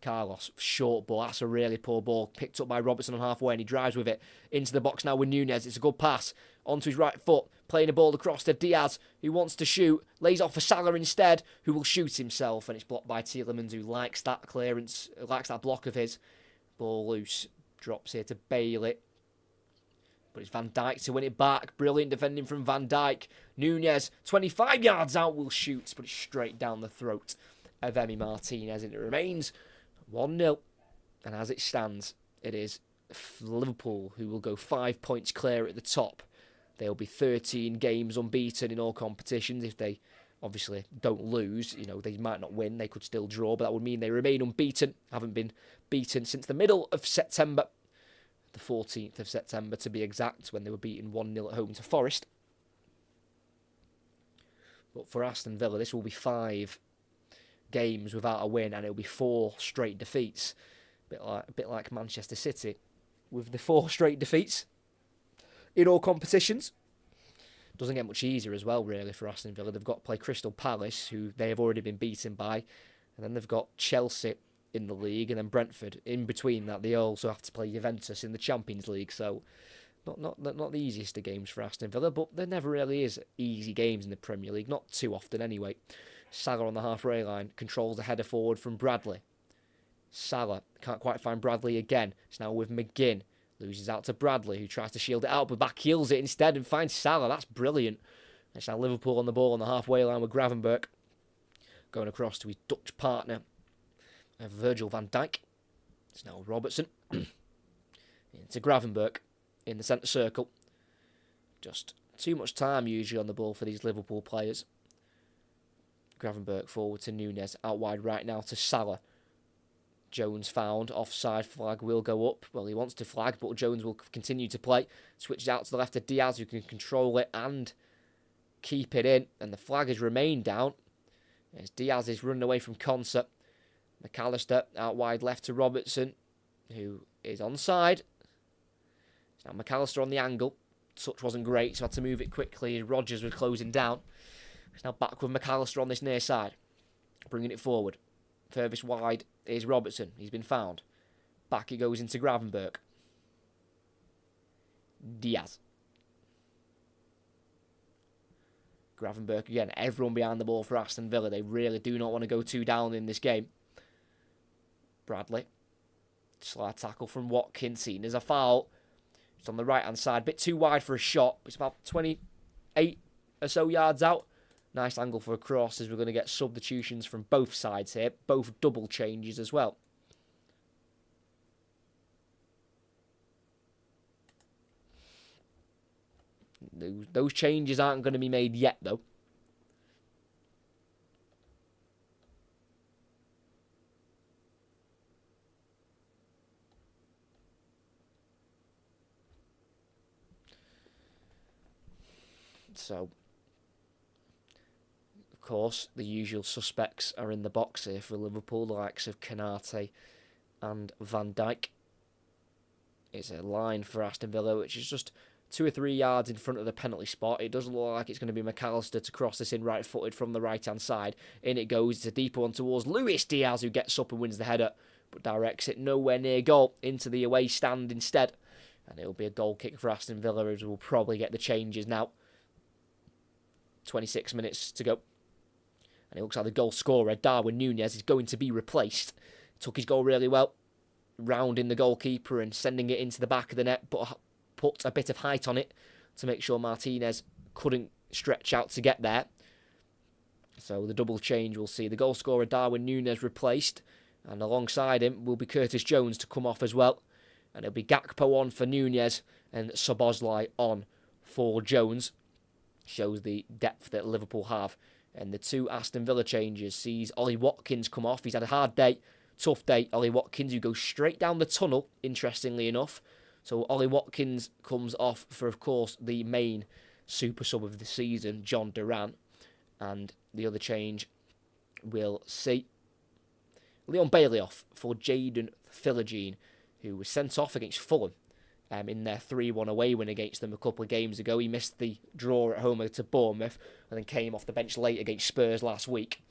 Carlos, short ball, that's a really poor ball, picked up by Robertson on halfway, and he drives with it into the box now with Nunez. It's a good pass, onto his right foot, playing a ball across to Diaz, who wants to shoot, lays off for Salah instead, who will shoot himself, and it's blocked by Tielemans, who likes that clearance, likes that block of his. Ball loose, drops here to Bailey. But it's Van Dijk to win it back. Brilliant defending from Van Dijk. Nunez, 25 yards out, will shoot, but it's straight down the throat of Emi Martinez, and it remains 1-0. And as it stands, it is Liverpool who will go 5 points clear at the top. They'll be 13 games unbeaten in all competitions if they obviously don't lose. You know, they might not win, they could still draw, but that would mean they remain unbeaten. Haven't been beaten since the middle of September, the 14th of September to be exact, when they were beaten 1-0 at home to Forest. But for Aston Villa, this will be 5 games without a win, and it'll be 4 straight defeats. A bit like Manchester City, with the 4 straight defeats in all competitions. Doesn't get much easier as well, really, for Aston Villa. They've got to play Crystal Palace, who they have already been beaten by, and then they've got Chelsea in the league, and then Brentford. In between that, they also have to play Juventus in the Champions League, so not the easiest of games for Aston Villa, but there never really is easy games in the Premier League, not too often anyway. Salah on the halfway line, controls the header forward from Bradley. Salah can't quite find Bradley again. It's now with McGinn. Loses out to Bradley, who tries to shield it out, but backheels it instead and finds Salah. That's brilliant. It's now Liverpool on the ball on the halfway line with Gravenberch. Going across to his Dutch partner, Virgil van Dijk. It's now Robertson. Into Gravenberch in the centre circle. Just too much time usually on the ball for these Liverpool players. Gravenberch forward to Nunez. Out wide right now to Salah. Jones found. Offside flag will go up. Well, he wants to flag, but Jones will continue to play. Switches out to the left to Diaz, who can control it and keep it in. And the flag has remained down. As Diaz is running away from Concert. McAllister out wide left to Robertson, who is onside. Now McAllister on the angle. Touch wasn't great, so had to move it quickly. Rodgers was closing down. It's now back with McAllister on this near side. Bringing it forward. Furthest wide is Robertson. He's been found. Back it goes into Gravenberch. Diaz. Gravenberch again. Everyone behind the ball for Aston Villa. They really do not want to go 2 down in this game. Bradley. Slide tackle from Watkins. Seen as a foul. It's on the right-hand side. Bit too wide for a shot. It's about 28 or so yards out. Nice angle for a cross, as we're going to get substitutions from both sides here. Both double changes as well. Those changes aren't going to be made yet, though. So, of course, the usual suspects are in the box here for Liverpool, the likes of Kanate and Van Dijk. It's a line for Aston Villa, which is just 2 or 3 yards in front of the penalty spot. It doesn't look like it's going to be McAllister to cross this in right-footed from the right-hand side. In it goes. It's a deeper one towards Luis Diaz, who gets up and wins the header, but directs it nowhere near goal, into the away stand instead. And it'll be a goal kick for Aston Villa, as we'll probably get the changes now. 26 minutes to go. And it looks like the goal scorer, Darwin Nunez, is going to be replaced. Took his goal really well, rounding the goalkeeper and sending it into the back of the net, but put a bit of height on it to make sure Martinez couldn't stretch out to get there. So the double change, we'll see the goal scorer, Darwin Nunez, replaced. And alongside him will be Curtis Jones to come off as well. And it'll be Gakpo on for Nunez and Szoboszlai on for Jones. Shows the depth that Liverpool have. And the 2 Aston Villa changes sees Ollie Watkins come off. He's had a hard day, tough day. Ollie Watkins, who goes straight down the tunnel, interestingly enough. So Ollie Watkins comes off for, of course, the main super sub of the season, John Duran. And the other change we'll see Leon Bailey off for Jaden Philogene. who was sent off against Fulham in their 3-1 away win against them a couple of games ago. He missed the draw at home to Bournemouth and then came off the bench late against Spurs last week.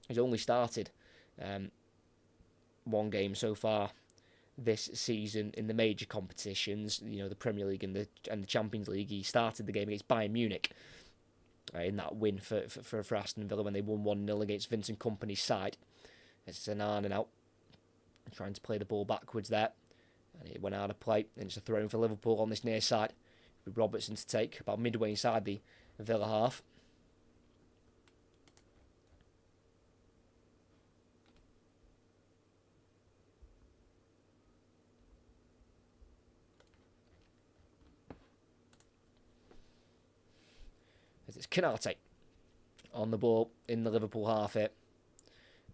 He's only started one game so far this season in the major competitions, the Premier League and the Champions League. He started the game against Bayern Munich in that win for Aston Villa when they won 1-0 against Vincent Kompany's side. It's Zanana now trying to play the ball backwards there, and it went out of play, and it's a throw in for Liverpool on this near side with Robertson to take about midway inside the Villa half. It's Canate on the ball in the Liverpool half here.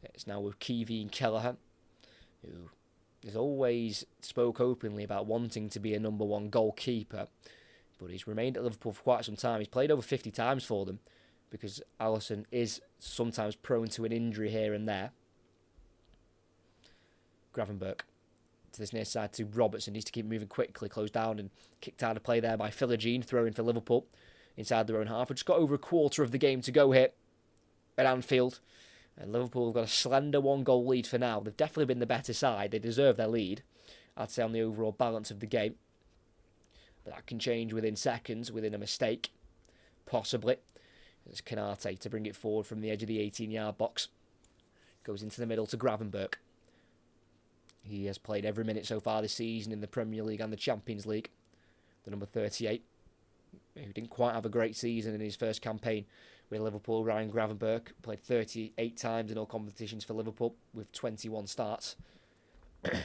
It's now with Keevy and Kelleher, who has always spoke openly about wanting to be a number one goalkeeper, but he's remained at Liverpool for quite some time. He's played over 50 times for them because Alisson is sometimes prone to an injury here and there. Gravenberch to this near side to Robertson. Needs to keep moving quickly, closed down and kicked out of play there by Philogene, throwing for Liverpool inside their own half. We've just got over a quarter of the game to go here at Anfield. And Liverpool have got a slender 1-goal lead for now. They've definitely been the better side. They deserve their lead, I'd say, on the overall balance of the game. But that can change within seconds, within a mistake, possibly. There's Canate to bring it forward from the edge of the 18-yard box. Goes into the middle to Gravenberch. He has played every minute so far this season in the Premier League and the Champions League. The number 38, who didn't quite have a great season in his first campaign with Liverpool. Ryan Gravenberch played 38 times in all competitions for Liverpool with 21 starts. Van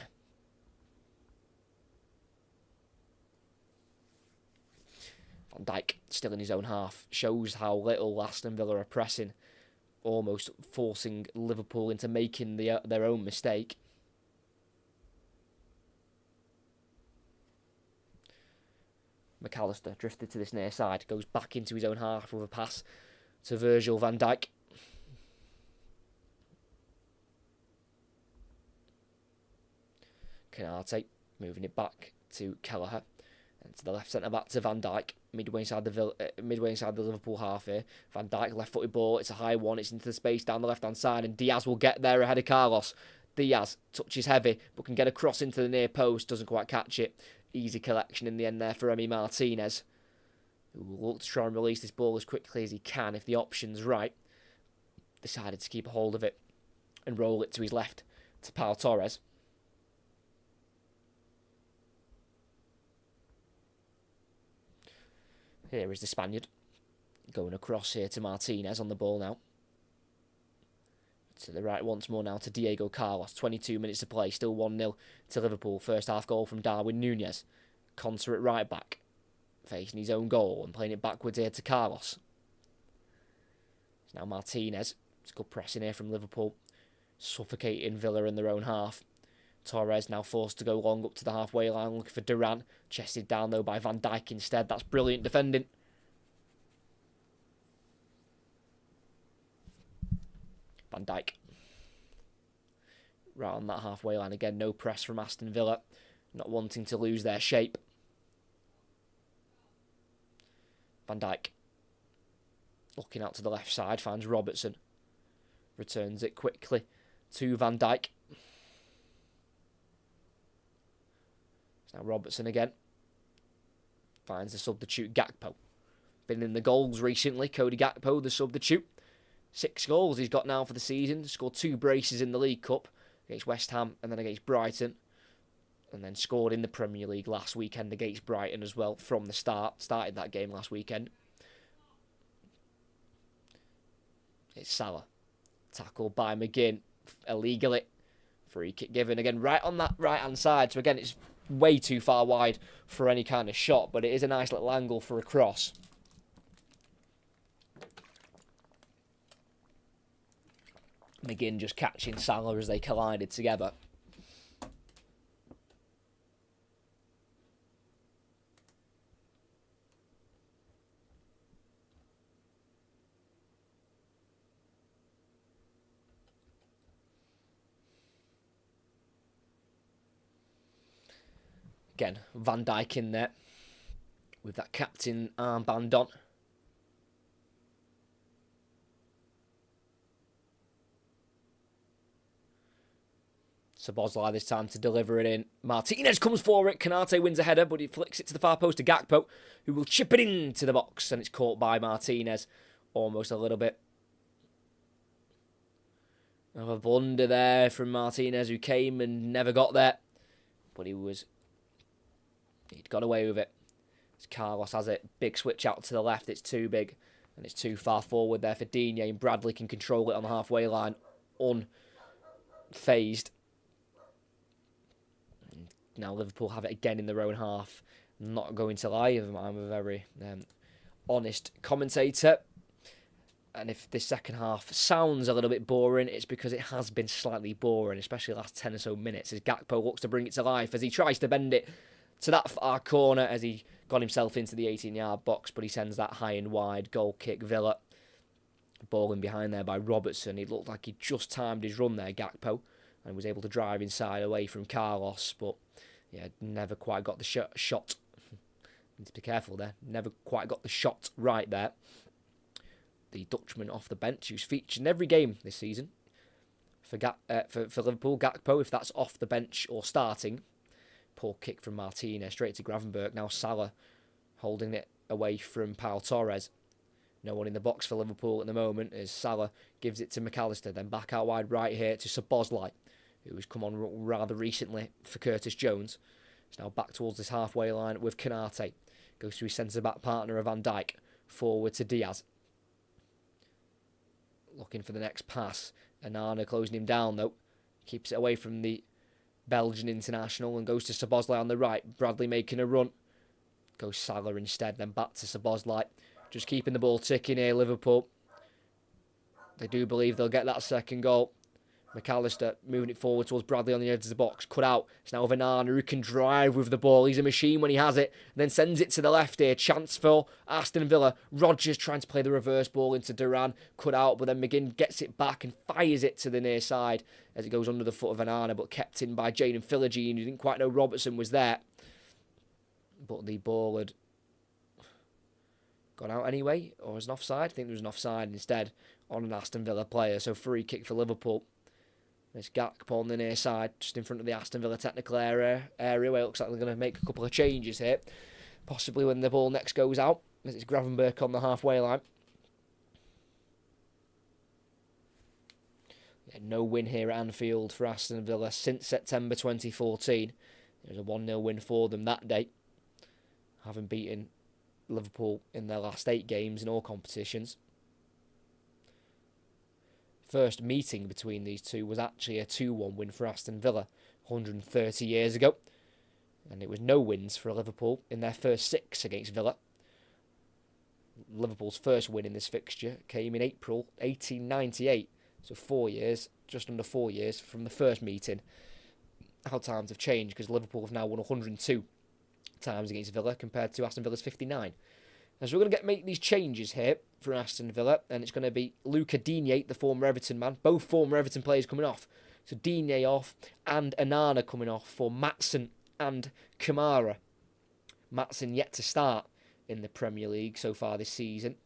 Dijk still in his own half. Shows how little Aston Villa are pressing, almost forcing Liverpool into making their own mistake. McAllister drifted to this near side, goes back into his own half with a pass to Virgil van Dijk. Canate moving it back to Kelleher and to the left centre back to Van Dijk. Midway inside the Liverpool half here. Van Dijk left-footed ball. It's a high one. It's into the space down the left-hand side, and Diaz will get there ahead of Carlos. Diaz touches heavy, but can get a cross into the near post. Doesn't quite catch it. Easy collection in the end there for Emi Martinez, who will look to try and release this ball as quickly as he can if the option's right. Decided to keep a hold of it and roll it to his left to Pau Torres. Here is the Spaniard going across here to Martinez on the ball now. To the right once more now to Diego Carlos. 22 minutes to play. Still 1-0 to Liverpool. First half goal from Darwin Nunez. Conter at right back. Facing his own goal and playing it backwards here to Carlos. It's now Martinez. It's good pressing here from Liverpool. Suffocating Villa in their own half. Torres now forced to go long up to the halfway line looking for Duran. Chested down though by Van Dijk instead. That's brilliant defending. Van Dijk. Right on that halfway line again. No press from Aston Villa. Not wanting to lose their shape. Van Dijk. Looking out to the left side. Finds Robertson. Returns it quickly to Van Dijk. It's now Robertson again. Finds the substitute Gakpo. Been in the goals recently. Cody Gakpo, the substitute. 6 goals he's got now for the season. Scored 2 braces in the League Cup against West Ham and then against Brighton. And then scored in the Premier League last weekend against Brighton as well from the start. Started that game last weekend. It's Salah. Tackled by McGinn illegally. Free kick given again right on that right-hand side. So again, it's way too far wide for any kind of shot, but it is a nice little angle for a cross. McGinn just catching Salah as they collided together. Again, Van Dijk in there with that captain armband on. Szoboszlai this time to deliver it in. Martinez comes for it. Konate wins a header, but he flicks it to the far post to Gakpo, who will chip it into the box, and it's caught by Martinez almost a little bit. A blunder there from Martinez, who came and never got there, but he'd got away with it. As Carlos has it, big switch out to the left. It's too big, and it's too far forward there for Digne, and Bradley can control it on the halfway line, unfazed. Now Liverpool have it again in their own half. Not going to lie, I'm a very honest commentator. And if this second half sounds a little bit boring, it's because it has been slightly boring, especially the last 10 or so minutes, as Gakpo looks to bring it to life, as he tries to bend it to that far corner, as he got himself into the 18-yard box, but he sends that high and wide. Goal kick, Villa. Ball in behind there by Robertson. It looked like he just timed his run there, Gakpo, and was able to drive inside away from Carlos, but yeah, never quite got the shot. Need to be careful there. Never quite got the shot right there. The Dutchman off the bench, who's featured in every game this season for Liverpool. Gakpo, if that's off the bench or starting. Poor kick from Martinez straight to Gravenberch. Now Salah holding it away from Pau Torres. No one in the box for Liverpool at the moment as Salah gives it to McAllister. Then back out wide right here to Szoboszlai, who's come on rather recently for Curtis Jones. It's now back towards this halfway line with Konate. Goes to his centre-back partner of Van Dijk. Forward to Diaz. Looking for the next pass. Onana closing him down though. Keeps it away from the Belgian international and goes to Szoboszlai on the right. Bradley making a run. Goes Salah instead, then back to Szoboszlai. Just keeping the ball ticking here, Liverpool. They do believe they'll get that second goal. McAllister moving it forward towards Bradley on the edge of the box. Cut out. It's now Onana who can drive with the ball. He's a machine when he has it. And then sends it to the left here. Chance for Aston Villa. Rodgers trying to play the reverse ball into Duran. Cut out, but then McGinn gets it back and fires it to the near side as it goes under the foot of Onana, but kept in by Jadon Philogene, who didn't quite know Robertson was there. But the ball had gone out anyway, or was an offside. I think there was an offside instead on an Aston Villa player. So free kick for Liverpool. It's Gakpo on the near side, just in front of the Aston Villa technical area where it looks like they're going to make a couple of changes here. Possibly when the ball next goes out, as it's Gravenberch on the halfway line. Yeah, no win here at Anfield for Aston Villa since September 2014. It was a 1-0 win for them that day, having beaten Liverpool in their last 8 games in all competitions. First meeting between these two was actually a 2-1 win for Aston Villa 130 years ago. And it was no wins for Liverpool in their first 6 against Villa. Liverpool's first win in this fixture came in April 1898. So 4 years, just under 4 years from the first meeting. How times have changed, because Liverpool have now won 102 times against Villa compared to Aston Villa's 59. As we're going to make these changes here for Aston Villa, and it's going to be Luca Digne, the former Everton man, both former Everton players coming off. So Digne off and Onana coming off for Maatsen and Kamara. Maatsen yet to start in the Premier League so far this season.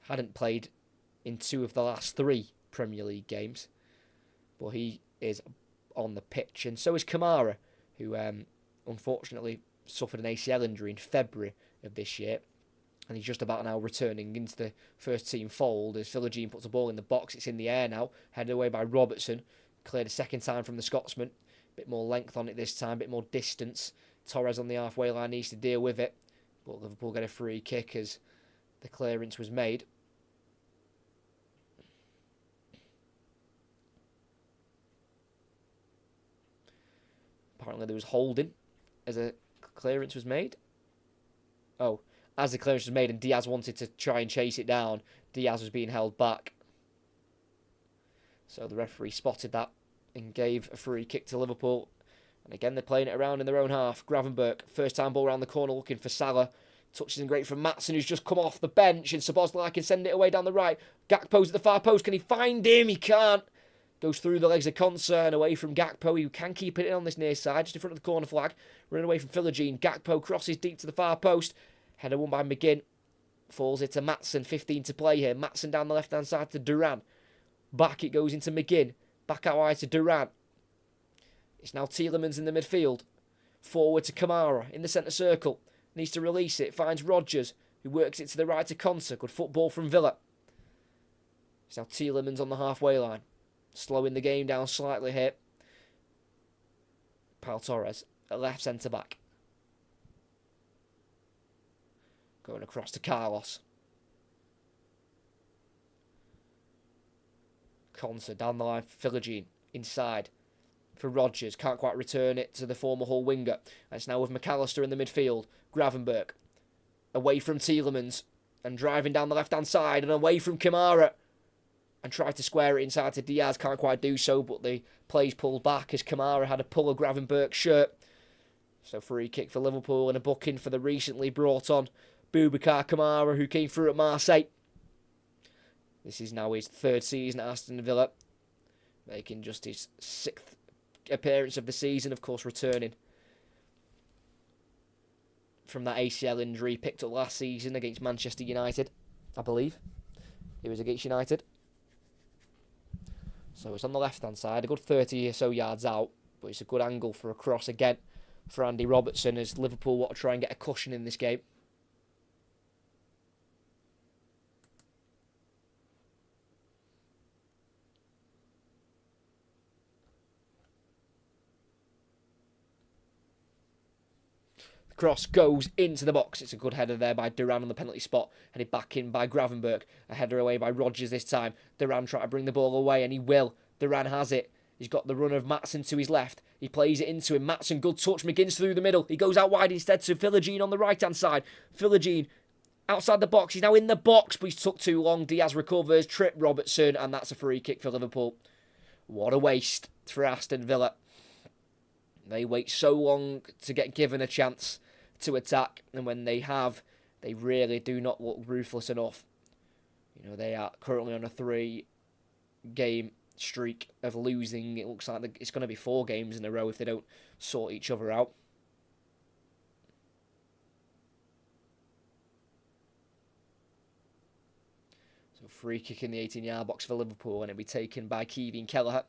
Hadn't played in 2 of the last 3 Premier League games, but he is on the pitch, and so is Kamara, who unfortunately suffered an ACL injury in February of this year. And he's just about now returning into the first team fold as Philogene puts the ball in the box. It's in the air now, headed away by Robertson. Cleared a second time from the Scotsman. Bit more length on it this time, bit more distance. Torres on the halfway line needs to deal with it. But Liverpool get a free kick as the clearance was made. Apparently there was holding as a clearance was made. Oh. As the clearance was made and Diaz wanted to try and chase it down, Diaz was being held back. So the referee spotted that and gave a free kick to Liverpool. And again, they're playing it around in their own half. Gravenberch, first time ball around the corner looking for Salah. Touches in great from Maatsen, who's just come off the bench. And Szoboszlai can send it away down the right. Gakpo's at the far post. Can he find him? He can't. Goes through the legs of Konsa and away from Gakpo. He can keep it in on this near side, just in front of the corner flag. Running away from Philogene. Gakpo crosses deep to the far post. Header won by McGinn. Falls it to Maatsen. 15 to play here. Maatsen down the left-hand side to Duran. Back it goes into McGinn. Back out wide to Duran. It's now Tielemans in the midfield. Forward to Kamara in the centre circle. Needs to release it. Finds Rodgers, who works it to the right to Konsa. Good football from Villa. It's now Tielemans on the halfway line. Slowing the game down slightly here. Pau Torres at left centre-back. Going across to Carlos. Konsa down the line for Philogene. Inside for Rodgers. Can't quite return it to the former Hull winger. And it's now with McAllister in the midfield. Gravenberch. Away from Tielemans. And driving down the left-hand side. And away from Kamara. And tried to square it inside to Diaz. Can't quite do so, but the play's pulled back as Kamara had a pull of Gravenberch's shirt. So free kick for Liverpool and a booking for the recently brought on Boubacar Kamara, who came through at Marseille. This is now his third season at Aston Villa, making just his 6th appearance of the season, of course returning from that ACL injury picked up last season against Manchester United, I believe. It was against United. So it's on the left-hand side, a good 30 or so yards out, but it's a good angle for a cross again for Andy Robertson as Liverpool want to try and get a cushion in this game. The cross goes into the box. It's a good header there by Duran on the penalty spot, headed back in by Gravenberch. A header away by Rodgers this time. Duran trying to bring the ball away, and he will. Duran has it. He's got the run of Maatsen to his left. He plays it into him. Maatsen, good touch. McGinn's through the middle. He goes out wide instead to Philogene on the right-hand side. Philogene outside the box. He's now in the box, but he's took too long. Diaz recovers. Trip Robertson, and that's a free kick for Liverpool. What a waste for Aston Villa. They wait so long to get given a chance to attack, and when they have, they really do not look ruthless enough. You know, they are currently on a 3-game streak of losing. It looks like it's going to be 4 games in a row if they don't sort each other out. So free kick in the 18-yard box for Liverpool, and it'll be taken by Kevin Kelleher,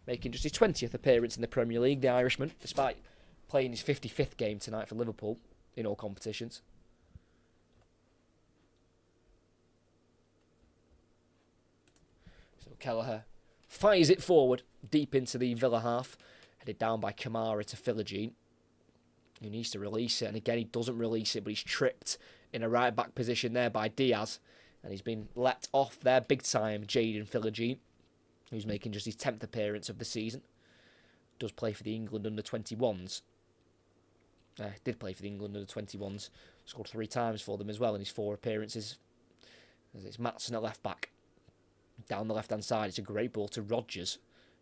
making just his 20th appearance in the Premier League, the Irishman, despite playing his 55th game tonight for Liverpool in all competitions. So Kelleher fires it forward, deep into the Villa half, headed down by Kamara to Philogene, who needs to release it, and again he doesn't release it, but he's tripped in a right-back position there by Diaz, and he's been let off there big time, Jadon Philogene, who's making just his 10th appearance of the season. Does play for the England under-21s. Did play for the England under-21s. Scored 3 times for them as well in his 4 appearances. As it's Maatsen at left-back. Down the left-hand side, it's a great ball to Rodgers,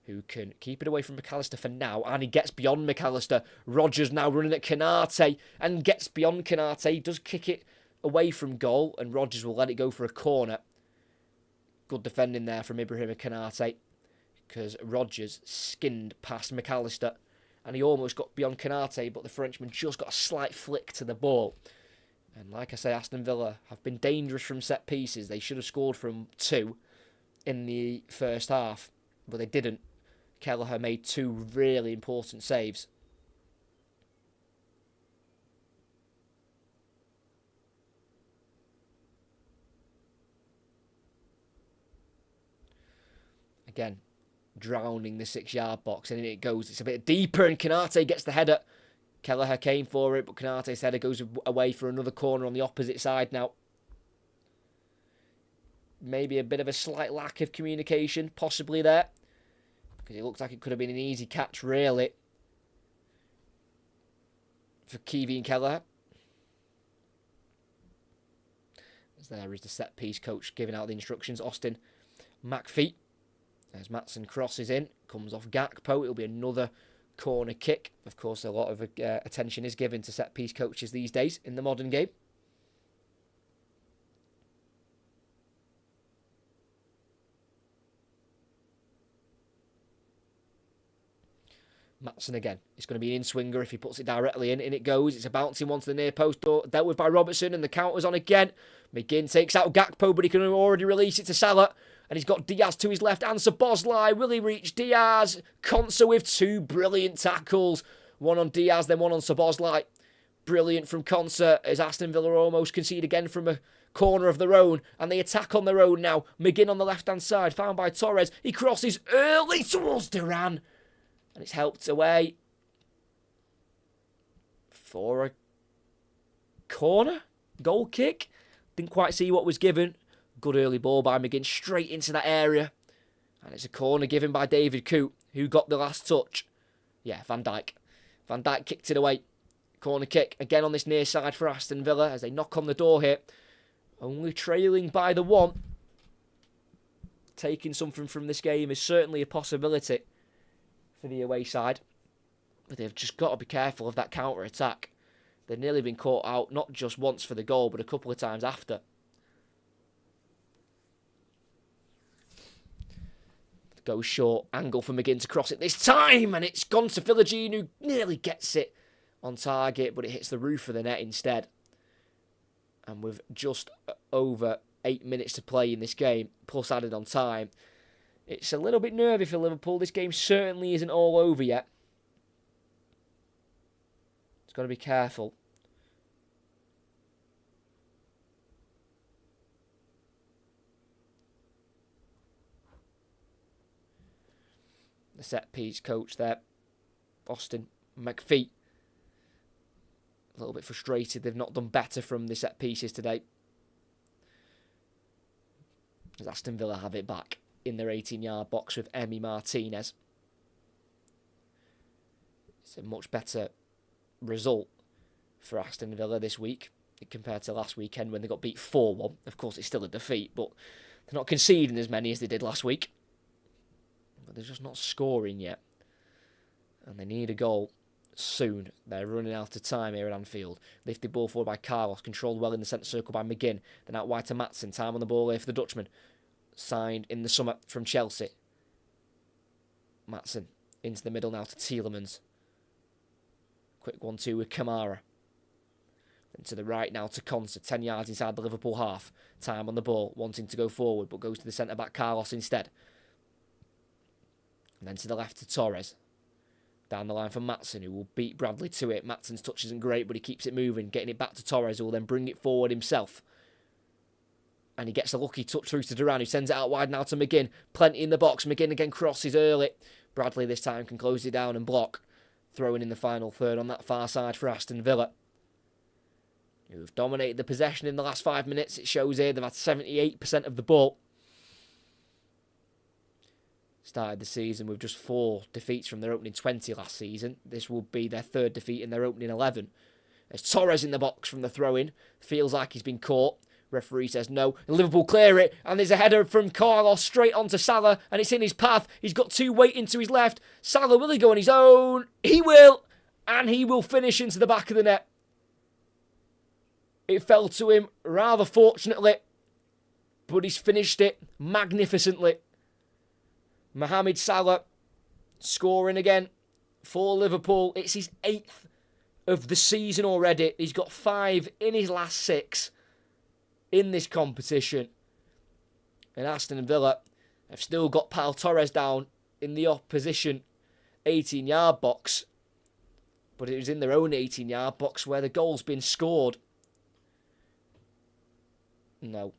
who can keep it away from McAllister for now, and he gets beyond McAllister. Rodgers now running at Konate, and gets beyond Konate. He does kick it away from goal, and Rodgers will let it go for a corner. Good defending there from Ibrahim Konate, because Rodgers skinned past McAllister, and he almost got beyond Konate, but the Frenchman just got a slight flick to the ball. And like I say, Aston Villa have been dangerous from set pieces. They should have scored from 2 in the first half, but they didn't. Kelleher made 2 really important saves. Again, drowning the 6-yard box, and in it goes. It's a bit deeper, and Konate gets the header. Kelleher came for it, but Konate's header goes away for another corner on the opposite side now. Maybe a bit of a slight lack of communication, possibly there, because it looks like it could have been an easy catch, really, for Kevin Kelleher. As there is the set-piece coach giving out the instructions, Austin McPhee. As Maatsen crosses in, comes off Gakpo. It'll be another corner kick. Of course, a lot of attention is given to set-piece coaches these days in the modern game. Maatsen again. It's going to be an in-swinger if he puts it directly in. In it goes. It's a bouncing one to the near post door. Dealt with by Robertson, and the counter's on again. McGinn takes out Gakpo, but he can already release it to Salah. And he's got Diaz to his left. And Szoboszlai. Will he reach Diaz? Konsa with 2 brilliant tackles. One on Diaz, then one on Szoboszlai. Brilliant from Konsa as Aston Villa almost concede again from a corner of their own, and they attack on their own now. McGinn on the left-hand side, found by Torres. He crosses early towards Duran, and it's helped away for a corner, goal kick. Didn't quite see what was given. Good early ball by McGinn, straight into that area, and it's a corner given by David Coote, who got the last touch. Yeah, Van Dijk. Van Dijk kicked it away. Corner kick again on this near side for Aston Villa as they knock on the door here. Only trailing by the 1. Taking something from this game is certainly a possibility for the away side. But they've just got to be careful of that counter-attack. They've nearly been caught out, not just once for the goal, but a couple of times after. Goes short, angle for McGinn to cross it this time, and it's gone to Philogene, who nearly gets it on target, but it hits the roof of the net instead. And with just over 8 minutes to play in this game, plus added on time, it's a little bit nervy for Liverpool. This game certainly isn't all over yet. It's got to be careful. The set-piece coach there, Austin McPhee. A little bit frustrated they've not done better from the set pieces today. As Aston Villa have it back in their 18-yard box with Emi Martinez. It's a much better result for Aston Villa this week compared to last weekend when they got beat 4-1. Of course, it's still a defeat, but they're not conceding as many as they did last week. But they're just not scoring yet. And they need a goal soon. They're running out of time here at Anfield. Lifted ball forward by Carlos, controlled well in the centre circle by McGinn. Then out wide to Maatsen. Time on the ball here for the Dutchman. Signed in the summer from Chelsea. Maatsen into the middle now to Tielemans. Quick 1-2 with Kamara. Then to the right now to Konsa. 10 yards inside the Liverpool half. Time on the ball, wanting to go forward, but goes to the centre-back Carlos instead. And then to the left to Torres. Down the line for Maatsen, who will beat Bradley to it. Maatsen's touch isn't great, but he keeps it moving, getting it back to Torres, who will then bring it forward himself. And he gets a lucky touch through to Duran, who sends it out wide now to McGinn. Plenty in the box. McGinn again crosses early. Bradley this time can close it down and block. Throwing in the final third on that far side for Aston Villa, who've dominated the possession in the last 5 minutes. It shows here they've had 78% of the ball. Started the season with just 4 defeats from their opening 20 last season. This will be their 3rd defeat in their opening 11. There's Torres in the box from the throw-in. Feels like he's been caught. Referee says no. Liverpool clear it, and there's a header from Carlos straight onto Salah, and it's in his path. He's got 2 waiting to his left. Salah, will he go on his own? He will, and he will finish into the back of the net. It fell to him rather fortunately, but he's finished it magnificently. Mohamed Salah scoring again for Liverpool. It's his 8th of the season already. He's got 5 in his last 6 in this competition. And Aston Villa have still got Pau Torres down in the opposition 18-yard box. But it was in their own 18-yard box where the goal's been scored. No.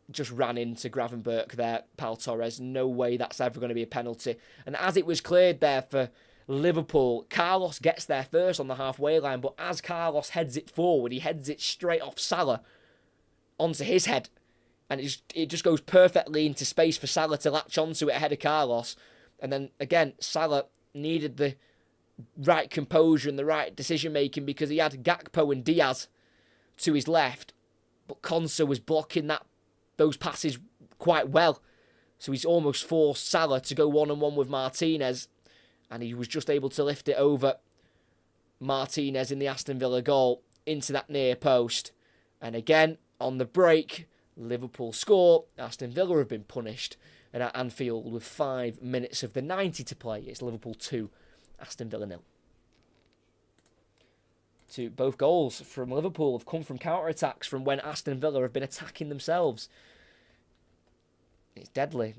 Just ran into Gravenberch there, Pau Torres. No way that's ever going to be a penalty. And as it was cleared there for Liverpool, Carlos gets there first on the halfway line, but as Carlos heads it forward, he heads it straight off Salah onto his head. And it just goes perfectly into space for Salah to latch onto it ahead of Carlos. And then, again, Salah needed the right composure and the right decision-making because he had Gakpo and Diaz to his left. But Konsa was blocking those passes quite well. So he's almost forced Salah to go one-on-one with Martinez. And he was just able to lift it over Martinez in the Aston Villa goal into that near post. And again, on the break, Liverpool score. Aston Villa have been punished. And at Anfield with 5 minutes of the 90 to play, it's Liverpool 2, Aston Villa 0. Both goals from Liverpool have come from counter-attacks from when Aston Villa have been attacking themselves. It's deadly.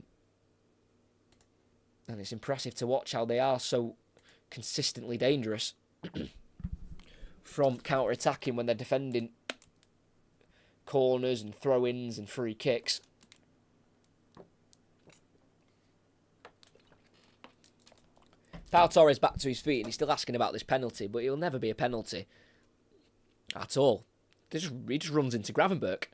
And it's impressive to watch how they are so consistently dangerous from counter-attacking when they're defending corners and throw-ins and free kicks. Pau Torres back to his feet and he's still asking about this penalty, but it'll never be a penalty at all. He just runs into Gravenberch.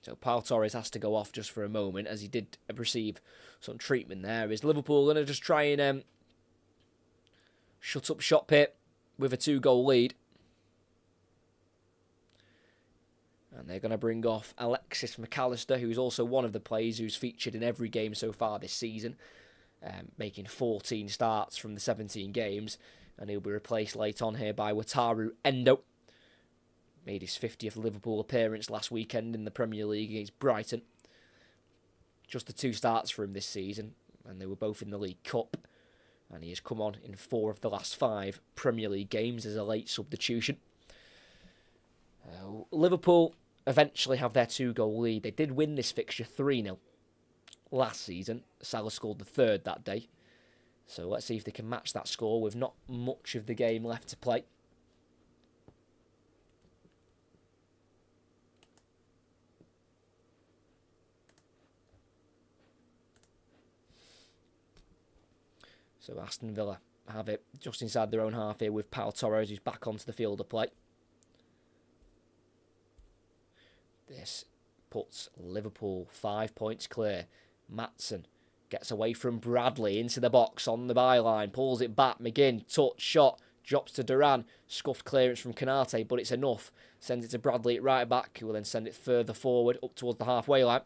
So Pau Torres has to go off just for a moment as he did receive some treatment there. Is Liverpool going to just try and shut up shop here with a 2-goal lead? And they're going to bring off Alexis McAllister, who's also one of the players who's featured in every game so far this season, making 14 starts from the 17 games. And he'll be replaced late on here by Wataru Endo. Made his 50th Liverpool appearance last weekend in the Premier League against Brighton. Just the 2 starts for him this season, and they were both in the League Cup. And he has come on in 4 of the last 5 Premier League games as a late substitution. Liverpool eventually have their 2-goal lead. They did win this fixture 3-0 last season. Salah scored the 3rd that day. So let's see if they can match that score with not much of the game left to play. So Aston Villa have it just inside their own half here with Pau Torres, who's back onto the field of play. This puts Liverpool 5 points clear. Maatsen gets away from Bradley into the box on the byline, pulls it back. McGinn, touch, shot, drops to Duran. Scuffed clearance from Canate, but it's enough. Sends it to Bradley at right back, who will then send it further forward up towards the halfway line,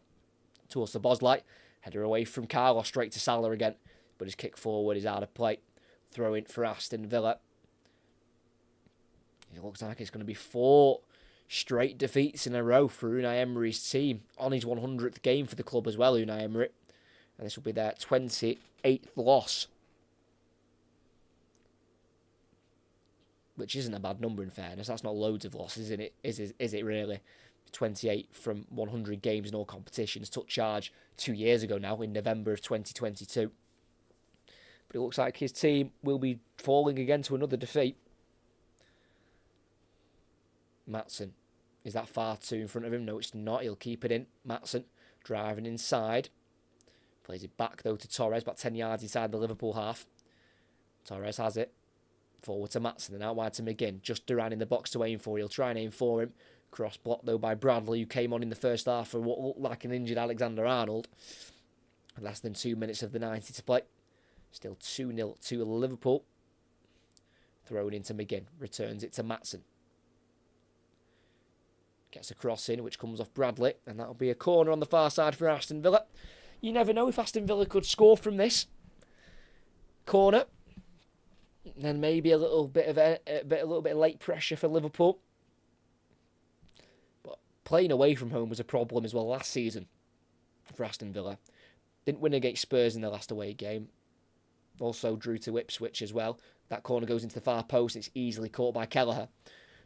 towards the Bosley. Header away from Carlos, straight to Salah again, but his kick forward is out of play. Throw in for Aston Villa. It looks like it's going to be 4 straight defeats in a row for Unai Emery's team. On his 100th game for the club as well, Unai Emery. And this will be their 28th loss. Which isn't a bad number in fairness. That's not loads of losses, is it really? 28 from 100 games in all competitions. Took charge 2 years ago now in November of 2022. But it looks like his team will be falling again to another defeat. Maatsen. Is that far too in front of him? No, it's not. He'll keep it in. Maatsen driving inside. Plays it back, though, to Torres. About 10 yards inside the Liverpool half. Torres has it. Forward to Maatsen and out wide to McGinn. Just Duran in the box to aim for. He'll try and aim for him. Cross blocked, though, by Bradley, who came on in the first half for what looked like an injured Alexander-Arnold. Less than 2 minutes of the 90 to play. Still 2-0 to Liverpool. Thrown into McGinn. Returns it to Maatsen. Gets a cross in, which comes off Bradley. And that'll be a corner on the far side for Aston Villa. You never know if Aston Villa could score from this corner. Then maybe a little bit of late pressure for Liverpool. But playing away from home was a problem as well last season for Aston Villa. Didn't win against Spurs in the last away game. Also drew to Ipswich as well. That corner goes into the far post. It's easily caught by Kelleher.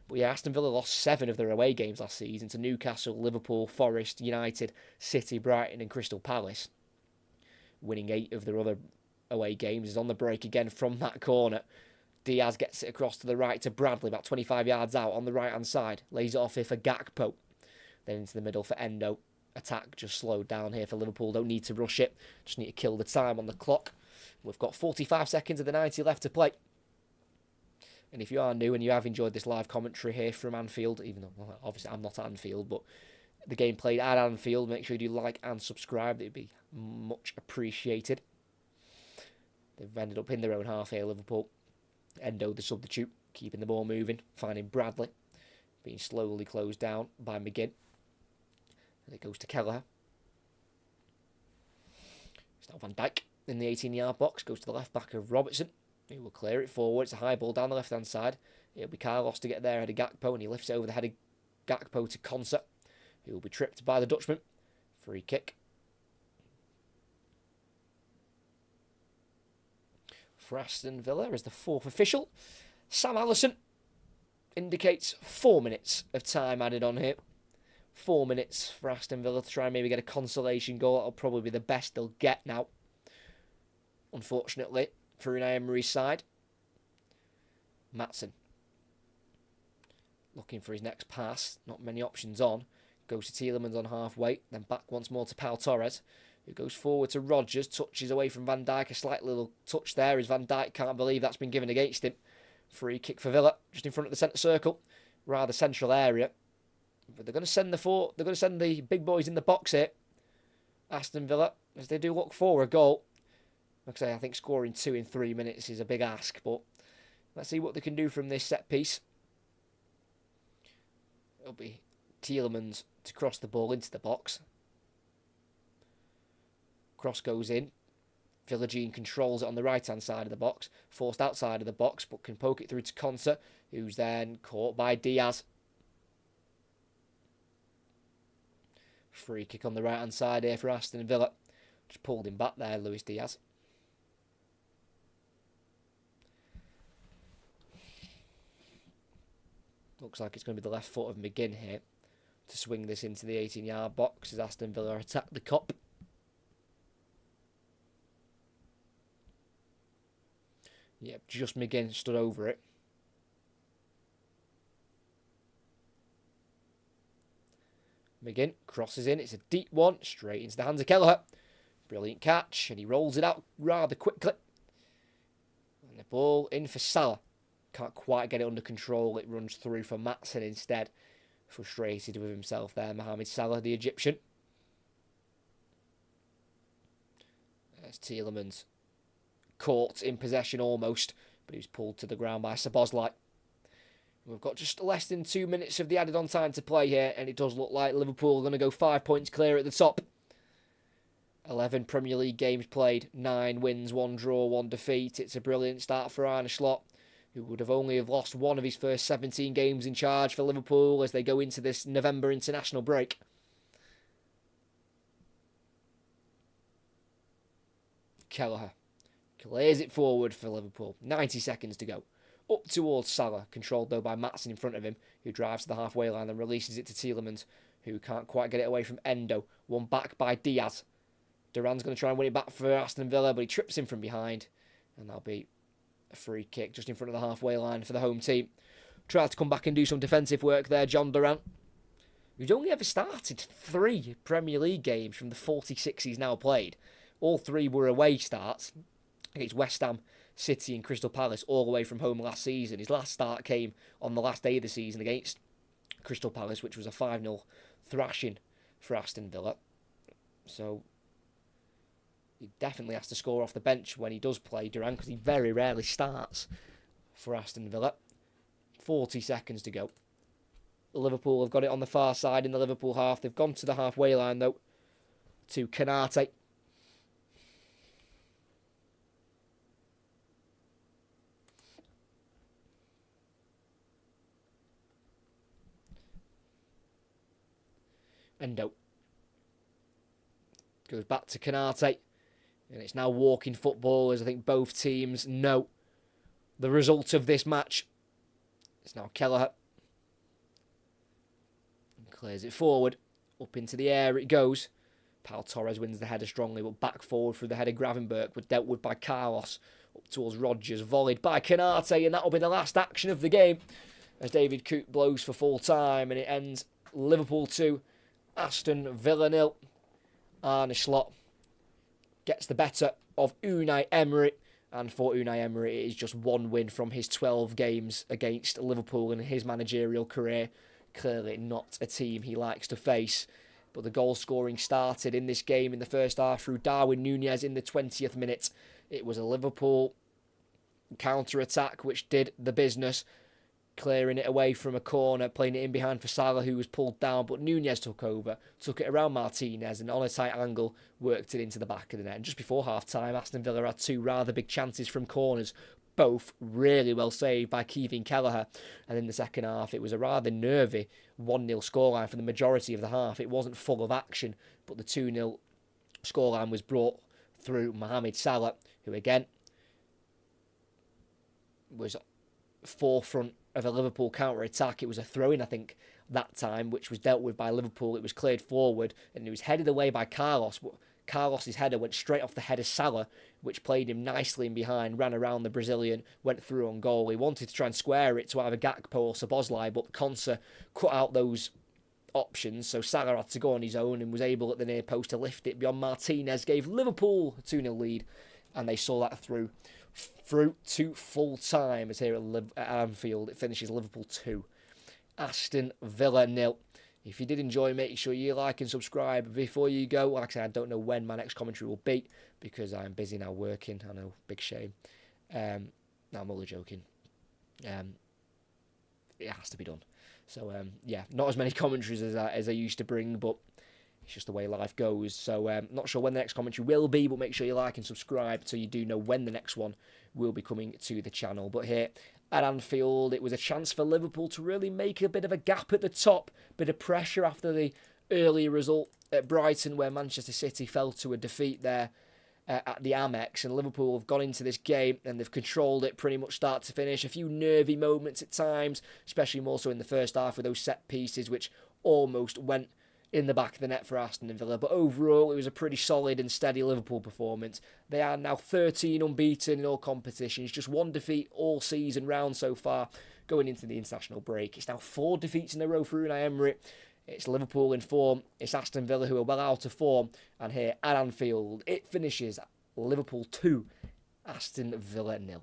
But yeah, Aston Villa lost 7 of their away games last season to Newcastle, Liverpool, Forest, United, City, Brighton and Crystal Palace. Winning 8 of their other away games. Is on the break again from that corner. Diaz gets it across to the right to Bradley, about 25 yards out on the right-hand side. Lays it off here for Gakpo. Then into the middle for Endo. Attack just slowed down here for Liverpool. Don't need to rush it. Just need to kill the time on the clock. We've got 45 seconds of the 90 left to play. And if you are new and you have enjoyed this live commentary here from Anfield, even though well, obviously I'm not at Anfield, but the game played at Anfield, make sure you do like and subscribe. It'd be much appreciated. They've ended up in their own half here, Liverpool. Endo, the substitute, keeping the ball moving, finding Bradley, being slowly closed down by McGinn. And it goes to Kelleher. It's now Van Dijk in the 18-yard box, goes to the left back of Robertson, who will clear it forward. It's a high ball down the left-hand side. It'll be Carlos to get there ahead of Gakpo, and he lifts it over the head of Gakpo to Konsa, who will be tripped by the Dutchman. Free kick for Aston Villa as the fourth official. Sam Allison indicates 4 minutes of time added on here. 4 minutes for Aston Villa to try and maybe get a consolation goal. That'll probably be the best they'll get now, unfortunately, for Unai Emery's side. Maatsen looking for his next pass. Not many options on. Goes to Tielemans on halfway. Then back once more to Pau Torres, who goes forward to Rodgers. Touches away from Van Dijk. A slight little touch there as Van Dijk can't believe that's been given against him. Free kick for Villa, just in front of the centre circle. Rather central area. But they're going to send the big boys in the box here. Aston Villa, as they do look for a goal. Like I say, I think scoring 2 in 3 minutes is a big ask, but let's see what they can do from this set piece. It'll be Tielemans to cross the ball into the box. Cross goes in. Villagine controls it on the right-hand side of the box. Forced outside of the box, but can poke it through to Konsa, who's then caught by Diaz. Free kick on the right-hand side here for Aston Villa. Just pulled him back there, Luis Diaz. Looks like it's going to be the left foot of McGinn here to swing this into the 18-yard box as Aston Villa attack the Kop. Yep, just McGinn stood over it. McGinn crosses in. It's a deep one, straight into the hands of Kelleher. Brilliant catch, and he rolls it out rather quickly. And the ball in for Salah. Can't quite get it under control. It runs through for Maatsen instead. Frustrated with himself there, Mohamed Salah, the Egyptian. There's Tielemans. Caught in possession almost, but he was pulled to the ground by Szoboszlai. We've got just less than 2 minutes of the added on time to play here, and it does look like Liverpool are going to go 5 points clear at the top. 11 Premier League games played, 9 wins, 1 draw, 1 defeat. It's a brilliant start for Arne Slot, who would have only lost one of his first 17 games in charge for Liverpool as they go into this November international break. Kelleher clears it forward for Liverpool. 90 seconds to go. Up towards Salah, controlled though by Maatsen in front of him, who drives to the halfway line and releases it to Tielemans, who can't quite get it away from Endo. Won back by Diaz. Duran's going to try and win it back for Aston Villa, but he trips him from behind. And that'll be a free kick just in front of the halfway line for the home team. Tried to come back and do some defensive work there, John Duran, who's only ever started 3 Premier League games from the 46 he's now played. All 3 were away starts against West Ham, City and Crystal Palace, all away from home last season. His last start came on the last day of the season against Crystal Palace, which was a 5-0 thrashing for Aston Villa. So he definitely has to score off the bench when he does play, Duran, because he very rarely starts for Aston Villa. 40 seconds to go. Liverpool have got it on the far side in the Liverpool half. They've gone to the halfway line, though, to Kanate. Endo goes back to Kanate, and it's now walking football, as I think both teams know the result of this match. It's now Kelleher. Clears it forward. Up into the air it goes. Pau Torres wins the header strongly, but back forward through the head of Gravenberch, but dealt with by Carlos. Up towards Rodgers, volleyed by Kanate, and that'll be the last action of the game as David Coote blows for full time, and it ends Liverpool 2, Aston Villa 0. Arne Slot gets the better of Unai Emery, and for Unai Emery it is just 1 win from his 12 games against Liverpool in his managerial career. Clearly not a team he likes to face, but the goal scoring started in this game in the first half through Darwin Nunez in the 20th minute. It was a Liverpool counter-attack which did the business, clearing it away from a corner, playing it in behind for Salah, who was pulled down, but Nunez took over, took it around Martinez, and on a tight angle, worked it into the back of the net. And just before half-time, Aston Villa had 2 rather big chances from corners, both really well saved by Kevin Kelleher. And in the second half, it was a rather nervy 1-0 scoreline for the majority of the half. It wasn't full of action, but the 2-0 scoreline was brought through Mohamed Salah, who again was forefront of a Liverpool counter-attack. It was a throw-in, I think, that time, which was dealt with by Liverpool. It was cleared forward, and it was headed away by Carlos. Carlos's header went straight off the head of Salah, which played him nicely in behind, ran around the Brazilian, went through on goal. He wanted to try and square it to either Gakpo or Szoboszlai, but Konsa cut out those options, so Salah had to go on his own and was able at the near post to lift it beyond Martinez, gave Liverpool a 2-0 lead, and they saw that through to full time. As here at Anfield, it finishes Liverpool 2, Aston Villa 0. If you did enjoy, make sure you like and subscribe. Before you go, like I said, I don't know when my next commentary will be because I'm busy now working. I know, big shame. No, I'm only joking. It has to be done. So, yeah, not as many commentaries as I used to bring, but it's just the way life goes. So, not sure when the next commentary will be, but make sure you like and subscribe so you do know when the next one will be coming to the channel. But here at Anfield, it was a chance for Liverpool to really make a bit of a gap at the top, bit of pressure after the earlier result at Brighton, where Manchester City fell to a defeat there at the Amex, and Liverpool have gone into this game and they've controlled it pretty much start to finish. A few nervy moments at times, especially more so in the first half with those set pieces, which almost went in the back of the net for Aston Villa. But overall, it was a pretty solid and steady Liverpool performance. They are now 13 unbeaten in all competitions, just one defeat all season round so far going into the international break. It's now 4 defeats in a row for Unai Emery. It's Liverpool in form, it's Aston Villa who are well out of form, and here at Anfield, it finishes Liverpool 2, Aston Villa 0.